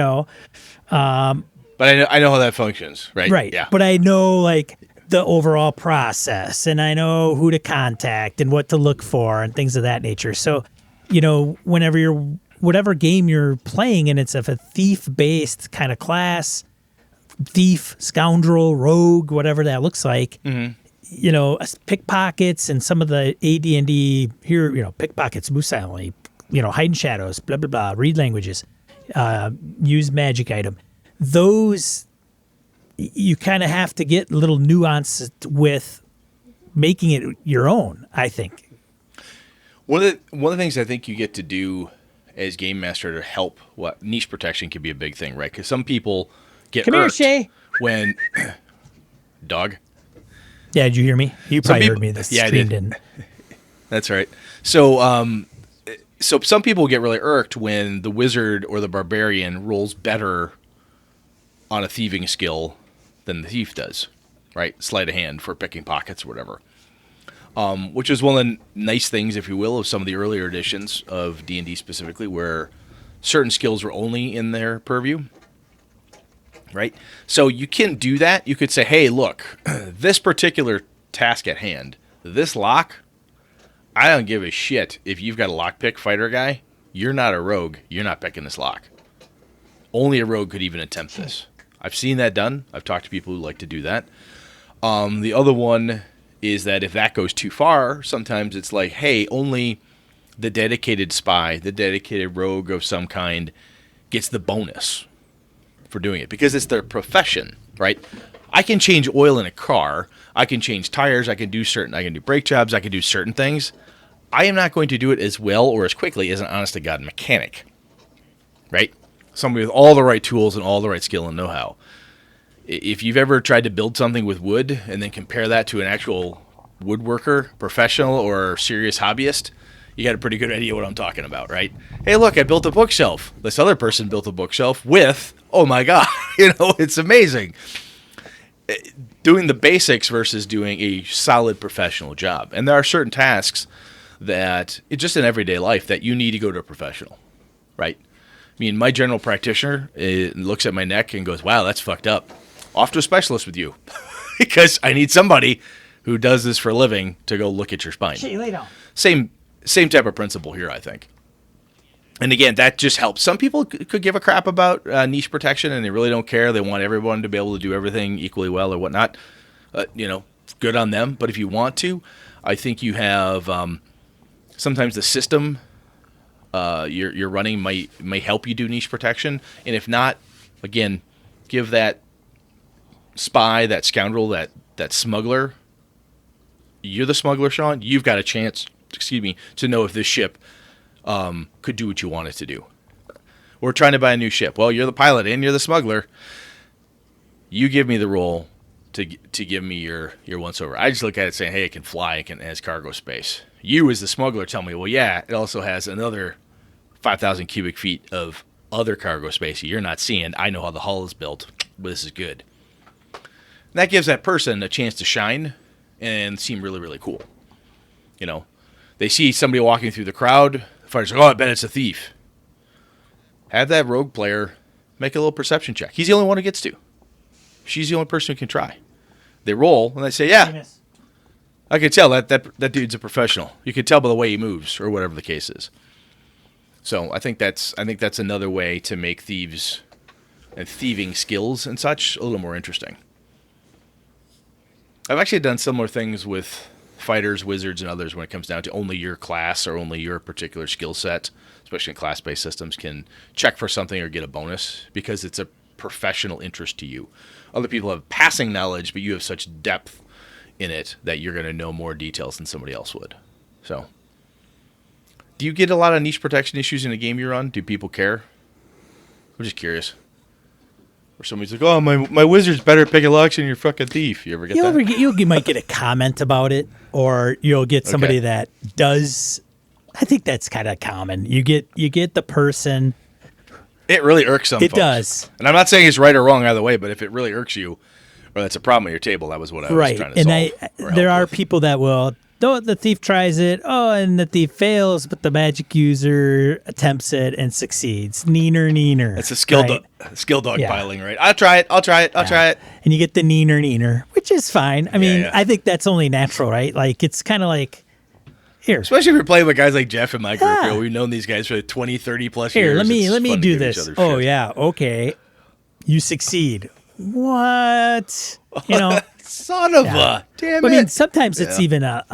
I know how that functions, right? Right. Yeah. But I know, like, the overall process, and I know who to contact and what to look for and things of that nature. So, whenever whatever game you're playing, and it's of a thief-based kind of class, thief, scoundrel, rogue, whatever that looks like, pickpockets and some of the AD&D here, pickpockets, move silently, hide in shadows, blah, blah, blah, read languages, use magic item. Those, you kind of have to get a little nuanced with making it your own, I think. One of the things I think you get to do as game master to help niche protection can be a big thing, right? Because some people get Come here, irked Shay. when dog. Yeah, did you hear me? You probably heard me. This Yeah, I stream did. didn't. That's right. So some people get really irked when the wizard or the barbarian rolls better on a thieving skill than the thief does, right? Sleight of hand for picking pockets or whatever. Which is one of the nice things, if you will, of some of the earlier editions of D&D specifically, where certain skills were only in their purview, right? So you can do that. You could say, hey, look, this particular task at hand, this lock, I don't give a shit if you've got a lockpick fighter guy. You're not a rogue. You're not picking this lock. Only a rogue could even attempt this. I've seen that done. I've talked to people who like to do that. The other one is that if that goes too far, sometimes it's like, hey, only the dedicated spy, the dedicated rogue of some kind gets the bonus for doing it because it's their profession, right? I can change oil in a car. I can change tires. I can do brake jobs. I can do certain things. I am not going to do it as well or as quickly as an honest-to-God mechanic, right? Somebody with all the right tools and all the right skill and know-how. If you've ever tried to build something with wood and then compare that to an actual woodworker, professional or serious hobbyist, you got a pretty good idea what I'm talking about, right? Hey, look, I built a bookshelf. This other person built a bookshelf with, oh my God, it's amazing. Doing the basics versus doing a solid professional job. And there are certain tasks that, just in everyday life, that you need to go to a professional, right? I mean, my general practitioner looks at my neck and goes, wow, that's fucked up. Off to a specialist with you. Because I need somebody who does this for a living to go look at your spine. Shay, lay down. Same type of principle here, I think. And again, that just helps. Some people could give a crap about niche protection, and they really don't care. They want everyone to be able to do everything equally well or whatnot. Good on them. But if you want to, I think you have sometimes the system you're running may help you do niche protection. And if not, again, give that spy, that scoundrel, that smuggler. You're the smuggler, Sean. You've got a chance, to know if this ship could do what you want it to do. We're trying to buy a new ship. Well, you're the pilot and you're the smuggler. You give me the role to give me your once over. I just look at it saying, hey, it can fly, it has cargo space. You as the smuggler tell me, well, yeah, it also has another 5,000 cubic feet of other cargo space you're not seeing. I know how the hull is built, but this is good. And that gives that person a chance to shine and seem really, really cool. They see somebody walking through the crowd. The fighter's like, oh, I bet it's a thief. have that rogue player make a little perception check. He's the only one who gets to. She's the only person who can try. They roll, and they say, yeah, I can tell that dude's a professional. You can tell by the way he moves, or whatever the case is. So I think that's another way to make thieves and thieving skills and such a little more interesting. I've actually done similar things with fighters, wizards, and others when it comes down to only your class or only your particular skill set, especially in class-based systems, can check for something or get a bonus because it's a professional interest to you. Other people have passing knowledge, but you have such depth in it that you're going to know more details than somebody else would. So, do you get a lot of niche protection issues in a game you run? Do people care? I'm just curious. Or somebody's like, oh, my wizard's better at picking locks than your fucking thief. You ever get that? You might get a comment about it, or you'll get somebody that does. I think that's kind of common. You get the person. It really irks some folks. It does. And I'm not saying it's right or wrong either way, but if it really irks you, or that's a problem at your table, that was what I was trying to solve. And there are people that will, though the thief tries it, and the thief fails, but the magic user attempts it and succeeds. Neener. It's a skill dog piling, right? I'll try it. And you get the neener, which is fine. I mean, I think that's only natural, right? Like, it's kind of like, here. Especially if you're playing with guys like Jeff in my group. You know, we've known these guys for 20, 30 plus years. Here, let me do this. Oh, yeah, okay. You succeed. What? You know, son of a damn it. I mean, sometimes it's even a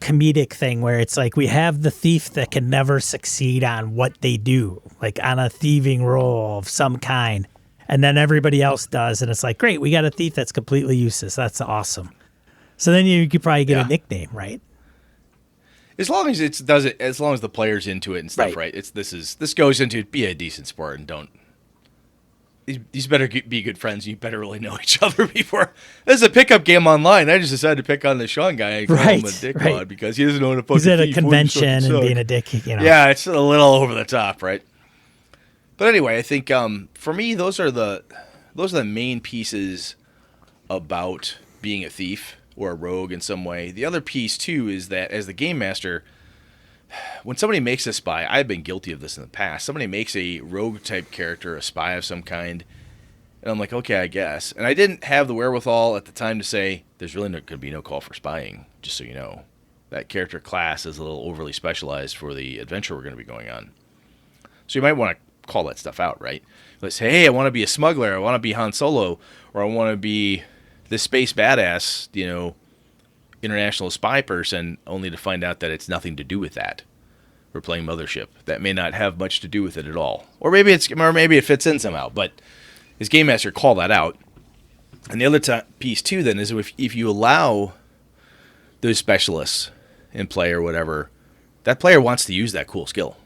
comedic thing where it's like we have the thief that can never succeed on what they do, like on a thieving roll of some kind, and then everybody else does, and it's like, great, we got a thief that's completely useless. That's awesome. So then you could probably get a nickname, right? As long as as long as the player's into it and stuff, right? This goes into be a decent sport and don't. These better be good friends. You better really know each other before. This is a pickup game online. I just decided to pick on the Sean guy and call him a dickwad because he doesn't know what a fucking He's at a thief convention and being a dick. You know. Yeah, it's a little over the top, right? But anyway, I think for me, those are the main pieces about being a thief or a rogue in some way. The other piece too is that as the game master, when somebody makes a spy, I've been guilty of this in the past. Somebody makes a rogue type character, a spy of some kind, and I'm like, okay, I guess. And I didn't have the wherewithal at the time to say, there's really going to be no call for spying, just so you know. That character class is a little overly specialized for the adventure we're going to be going on. So you might want to call that stuff out, right? Let's say, hey, I want to be a smuggler, I want to be Han Solo, or I want to be this space badass, you know, international spy person, only to find out that it's nothing to do with that. We're playing Mothership. That may not have much to do with it at all. Or maybe it fits in somehow, but his game master call that out. And the other piece too then is if you allow those specialists in play or whatever, that player wants to use that cool skill.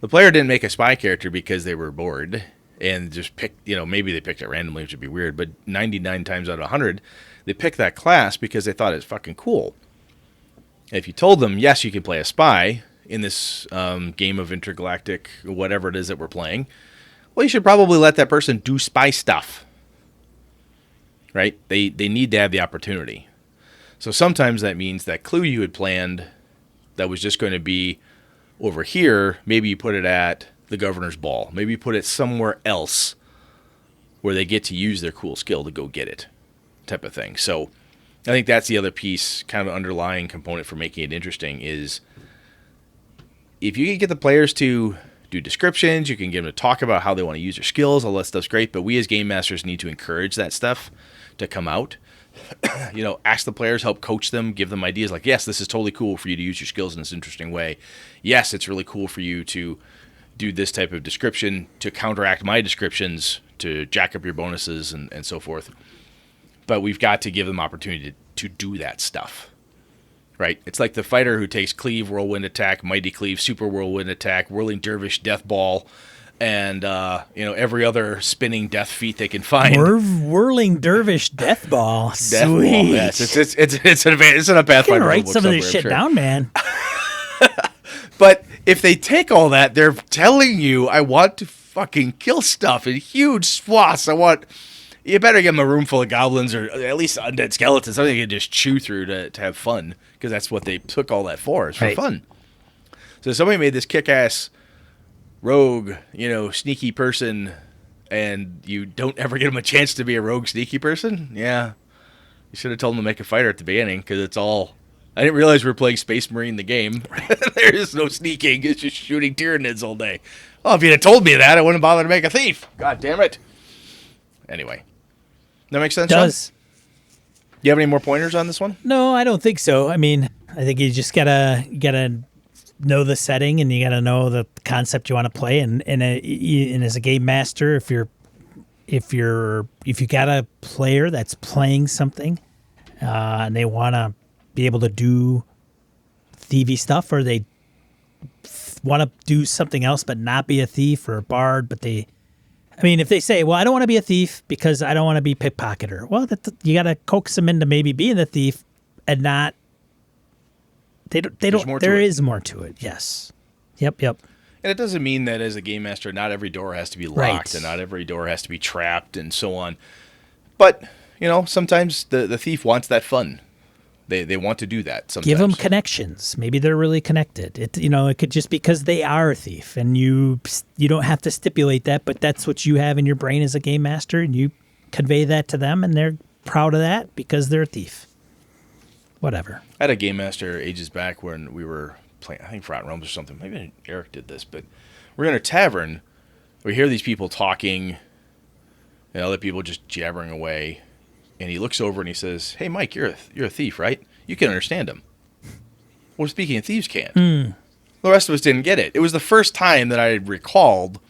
The player didn't make a spy character because they were bored and just picked, you know, maybe they picked it randomly, which would be weird, but 99 times out of 100, they picked that class because they thought it was fucking cool. And if you told them, yes, you can play a spy in this game of intergalactic, whatever it is that we're playing, well, you should probably let that person do spy stuff. Right? They need to have the opportunity. So sometimes that means that clue you had planned that was just going to be over here, maybe you put it at the governor's ball. Maybe you put it somewhere else where they get to use their cool skill to go get it, type of thing. So I think that's the other piece, kind of underlying component for making it interesting is if you can get the players to do descriptions, you can get them to talk about how they want to use their skills, all that stuff's great, but we as game masters need to encourage that stuff to come out. You know, ask the players, help coach them, give them ideas like, yes, this is totally cool for you to use your skills in this interesting way. Yes, it's really cool for you to do this type of description to counteract my descriptions, to jack up your bonuses and so forth. But we've got to give them opportunity to do that stuff, right? It's like the fighter who takes Cleave, Whirlwind Attack, Mighty Cleave, Super Whirlwind Attack, Whirling Dervish, Death Ball, and every other spinning death feat they can find. Whirling Dervish Death Ball. Death Ball, yes. It's in a Pathfinder. Write some of this shit down, man. But if they take all that, they're telling you, I want to fucking kill stuff in huge swaths. You better give them a room full of goblins or at least undead skeletons, something they can just chew through to have fun, because that's what they took all that for, is for fun. So somebody made this kick-ass rogue, sneaky person, and you don't ever give them a chance to be a rogue, sneaky person. Yeah, you should have told them to make a fighter at the beginning, because it's all. I didn't realize we were playing Space Marine the game. There is no sneaking; it's just shooting Tyranids all day. Oh, if you'd have told me that, I wouldn't bother to make a thief. God damn it. Anyway, that makes sense. Does. Do you have any more pointers on this one? No, I don't think so. I mean, I think you just gotta know the setting, and you gotta know the concept you want to play. And as a game master, if you got a player that's playing something, and they want to be able to do thievy stuff, or they want to do something else but not be a thief or a bard, but if they say, well, I don't want to be a thief because I don't want to be pickpocketer, well, you got to coax them into maybe being the thief and not. There is more to it. Yes. Yep. And it doesn't mean that as a game master, not every door has to be locked, right, and not every door has to be trapped and so on. But, sometimes the thief wants that fun. They want to do that sometimes. Give them connections. Maybe they're really connected. It could just because they are a thief, and you don't have to stipulate that, but that's what you have in your brain as a game master, and you convey that to them, and they're proud of that because they're a thief. Whatever. I had a game master ages back when we were playing, I think, Forgotten Realms or something. Maybe Eric did this, but we're in a tavern. We hear these people talking, and other people just jabbering away. And he looks over and he says, "Hey, Mike, you're a thief, right? You can understand him." Well, speaking of thieves can't. The rest of us didn't get it. It was the first time that I recalled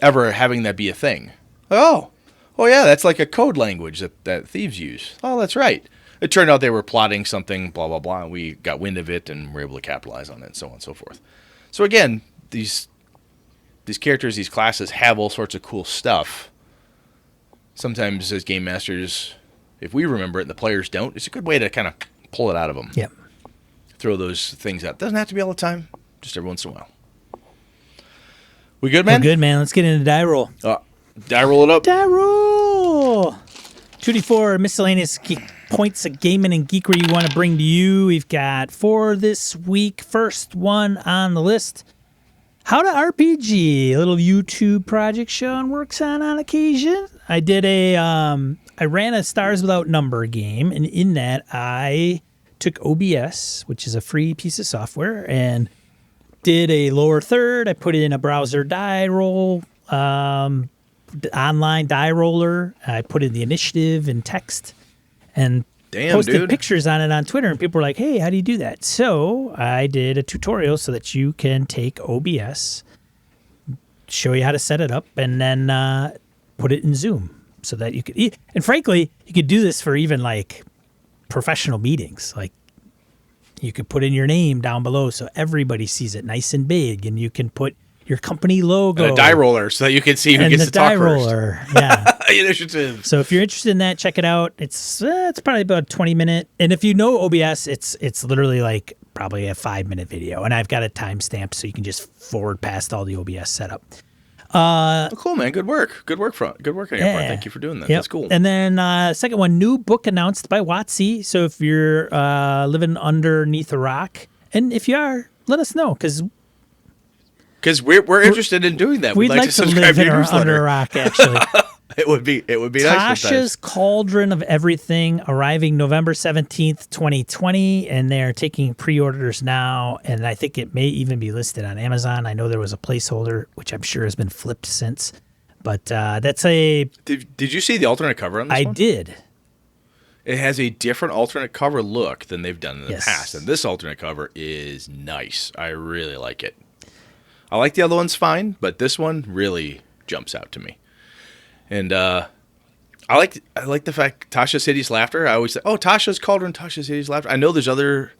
ever having that be a thing. Oh yeah, that's like a code language that thieves use. Oh, that's right. It turned out they were plotting something, blah, blah, blah, and we got wind of it and were able to capitalize on it, and so on and so forth. So again, these characters, these classes have all sorts of cool stuff. Sometimes as game masters, if we remember it and the players don't, it's a good way to kind of pull it out of them. Yep. Throw those things out. Doesn't have to be all the time, just every once in a while. We good, man? We're good, man. Let's get into die roll. Die roll it up. Die roll! 2d4 miscellaneous points of gaming and geekery you want to bring to you. We've got 4 this week. First one on the list. How to RPG, a little YouTube project Sean works on occasion. I did I ran a Stars Without Number game, and in that I took OBS, which is a free piece of software, and did a lower third. I put it in a browser die roll, online die roller. I put in the initiative and text, and posted pictures on it on Twitter, and people were like, "Hey, how do you do that?" So I did a tutorial so that you can take OBS, show you how to set it up, and then put it in Zoom so that you could. And frankly, you could do this for even like professional meetings. Like you could put in your name down below so everybody sees it nice and big, and you can put your company logo and a die roller so that you can see who gets to talk first. And the die roller, yeah. Initiative. So if you're interested in that, check it out. It's probably about a 20-minute. And if you know OBS, it's literally like probably a 5-minute video. And I've got it timestamped so you can just forward past all the OBS setup. Cool, man. Good work. Good work on your part. Thank you for doing that. Yep. That's cool. And then second one, new book announced by WotC. So if you're living underneath a rock, and if you are, let us know because we're interested in doing that. We'd like to subscribe live under a rock, actually. It would be nice. Tasha's Cauldron of Everything arriving November 17th, 2020, and they're taking pre-orders now, and I think it may even be listed on Amazon. I know there was a placeholder, which I'm sure has been flipped since, but that's a... Did you see the alternate cover on this one? I did. It has a different alternate cover look than they've done in the past, and this alternate cover is nice. I really like it. I like the other ones fine, but this one really jumps out to me. And I like the fact Tasha City's Laughter. I always say, "Oh, Tasha's Cauldron, Tasha City's Laughter." I know there's other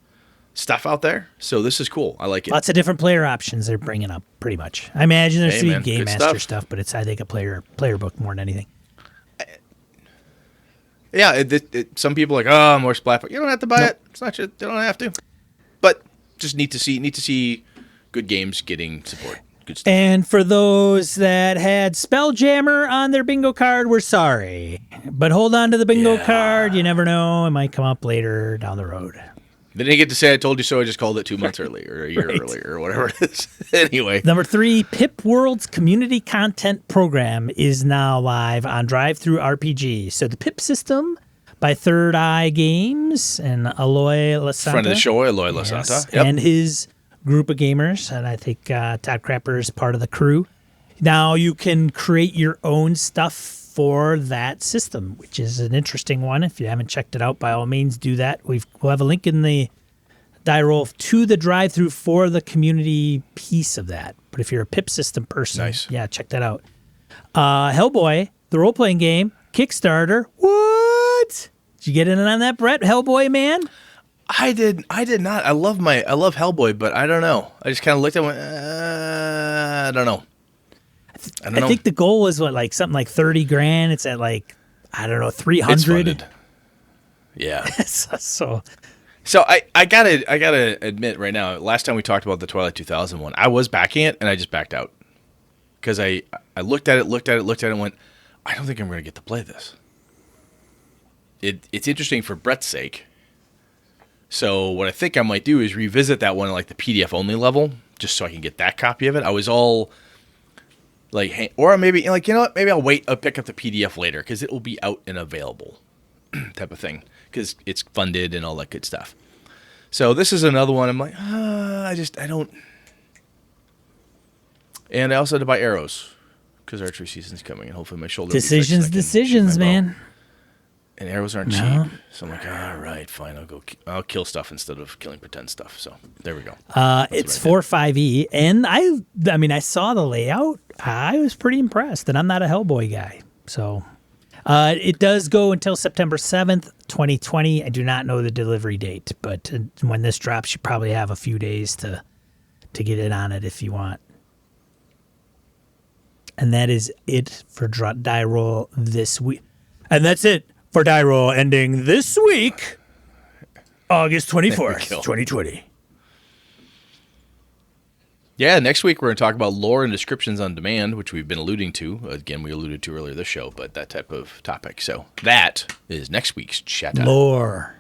stuff out there, so this is cool. I like it. Lots of different player options they're bringing up, pretty much. I imagine there's some game master stuff, but it's I think a player book more than anything. Yeah, some people are like, "Oh, more splat," but you don't have to buy it. It's not you don't have to. But just need to see good games getting support. Good stuff. And for those that had Spelljammer on their bingo card, we're sorry. But hold on to the bingo card. You never know. It might come up later down the road. They didn't get to say I told you so. I just called it 2 months earlier or a year earlier or whatever it is. Anyway. Number 3, Pip World's community content program is now live on Drive-Thru RPG. So the Pip system by Third Eye Games and Aloy Lasanta. Friend of the show, Aloy Lasanta. Yes, Yep. and his group of gamers. And I think Todd Crapper is part of the crew. Now you can create your own stuff for that system, which is an interesting one. If you haven't checked it out, by all means, do that. We'll have a link in the die roll to the drive-through for the community piece of that. But if you're a Pip system person, yeah, check that out. Hellboy, the role-playing game, Kickstarter. What? Did you get in on that, Brett? Hellboy, man? I did not. I love Hellboy, but I don't know. I just kind of looked at it and went, I don't know. I think the goal was something like 30 grand. It's at 300. Yeah. So I gotta admit right now, last time we talked about the Twilight 2000 one, I was backing it and I just backed out because I looked at it and went, I don't think I'm going to get to play this. It's interesting for Brett's sake. So what I think I might do is revisit that one at the PDF only level, just so I can get that copy of it. I was all or maybe you know what? Maybe I'll wait. I'll pick up the PDF later because it will be out and available, type of thing. Because it's funded and all that good stuff. So this is another one. I'm like, I don't. And I also had to buy arrows because archery season's coming, and hopefully my shoulder. Decisions, man. And arrows aren't cheap, so I'm like, all right, fine. I'll kill stuff instead of killing pretend stuff. So there we go. It's 4.5e, and I saw the layout. I was pretty impressed, and I'm not a Hellboy guy, so. It does go until September 7th, 2020. I do not know the delivery date, but when this drops, you probably have a few days to get in on it if you want. And that is it for Die Roll this week. And that's it for Die Roll ending this week, August 24th, 2020. Yeah, next week we're going to talk about lore and descriptions on demand, which we've been alluding to. Again, we alluded to earlier this show, but that type of topic. So that is next week's chat. Lore.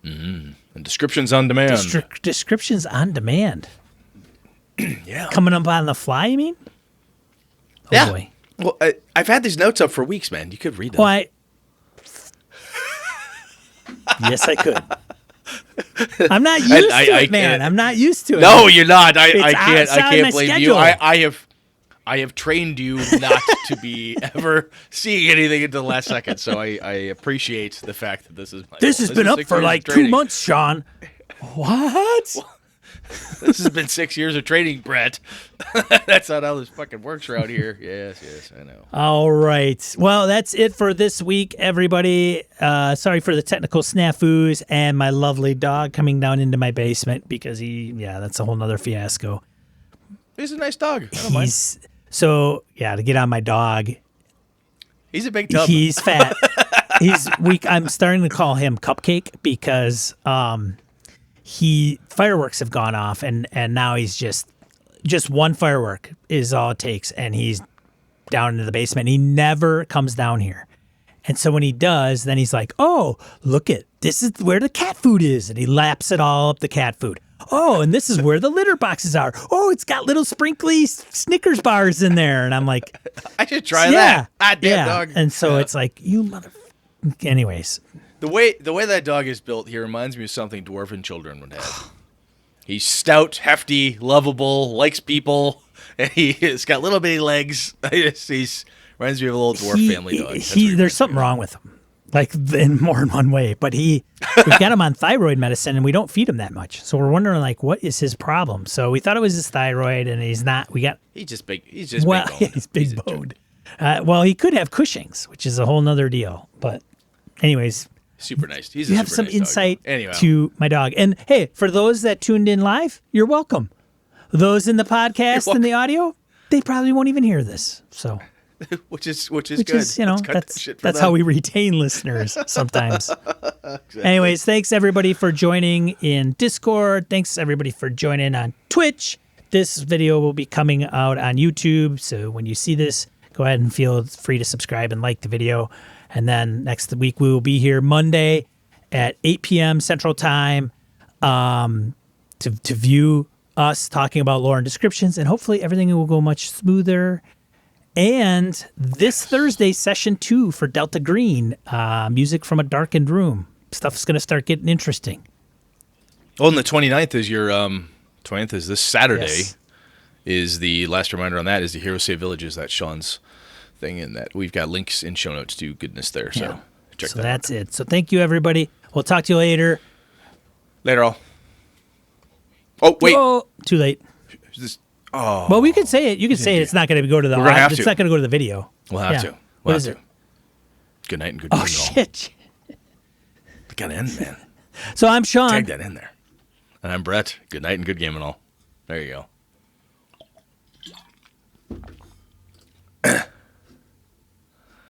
And descriptions on demand. Descriptions on demand. Yeah. Coming up on the fly, you mean? Oh, yeah. Boy. Well, I've had these notes up for weeks, man. You could read them. Why? Yes, I could. I'm not used to it, man. I'm not used to it. No, you're not. I can't blame schedule. you. I have trained you not to be ever seeing anything until the last second. So I appreciate the fact that this is my This has been up for 2 months, Sean. What? This has been 6 years of training, Brett. That's not how this fucking works around here. Yes, I know. All right. Well, that's it for this week, everybody. Sorry for the technical snafus and my lovely dog coming down into my basement because that's a whole nother fiasco. He's a nice dog. I don't mind. So, to get on my dog. He's a big tub. He's fat. He's weak. I'm starting to call him Cupcake because fireworks have gone off and now he's just one firework is all it takes, and he's down into the basement. He never comes down here. And so when he does, then he's like, oh, look this is where the cat food is. And he laps it all up the cat food. Oh, and this is where the litter boxes are. Oh, it's got little sprinkly Snickers bars in there. And I'm like, I should try that. Damn dog. And so it's like, you mother. Anyways. The way that dog is built, he reminds me of something dwarven children would have. He's stout, hefty, lovable, likes people, and he's got little bitty legs. He's reminds me of a little dwarf family dog. There's something wrong with him, in more than one way. But we've got him on thyroid medicine, and we don't feed him that much. So we're wondering, what is his problem? So we thought it was his thyroid, and he's not. He's just big. He's just big boned. He's big boned. He could have Cushing's, which is a whole nother deal. But anyways. Super nice. You have some insight to my dog. And hey, for those that tuned in live, you're welcome. Those in the podcast and the audio, they probably won't even hear this. So, which is good. That's how we retain listeners sometimes. Exactly. Anyways, thanks everybody for joining in Discord. Thanks everybody for joining on Twitch. This video will be coming out on YouTube. So when you see this, go ahead and feel free to subscribe and like the video. And then next week we will be here Monday at 8 p.m. Central Time to view us talking about lore and descriptions, and hopefully everything will go much smoother. And this Thursday, session 2 for Delta Green, music from a darkened room. Stuff's going to start getting interesting. Oh, and the 29th is your 20th is this Saturday. Yes. Is the last reminder on that is the Hero Save Villages, that Sean's thing, and that we've got links in show notes to goodness there. So check that out. So that's it. So thank you, everybody. We'll talk to you later. Later, all. Oh, wait. Oh, too late. Oh. Well, we could say it. You could say it. It's not going to go to the. We're gonna have it's to. not going to go to the video. We'll have to. What is it? Good night and good Oh, game, all. shit. It gotta end, man. So I'm Sean. Tag that in there. And I'm Brett. Good night and good game and all. There you go.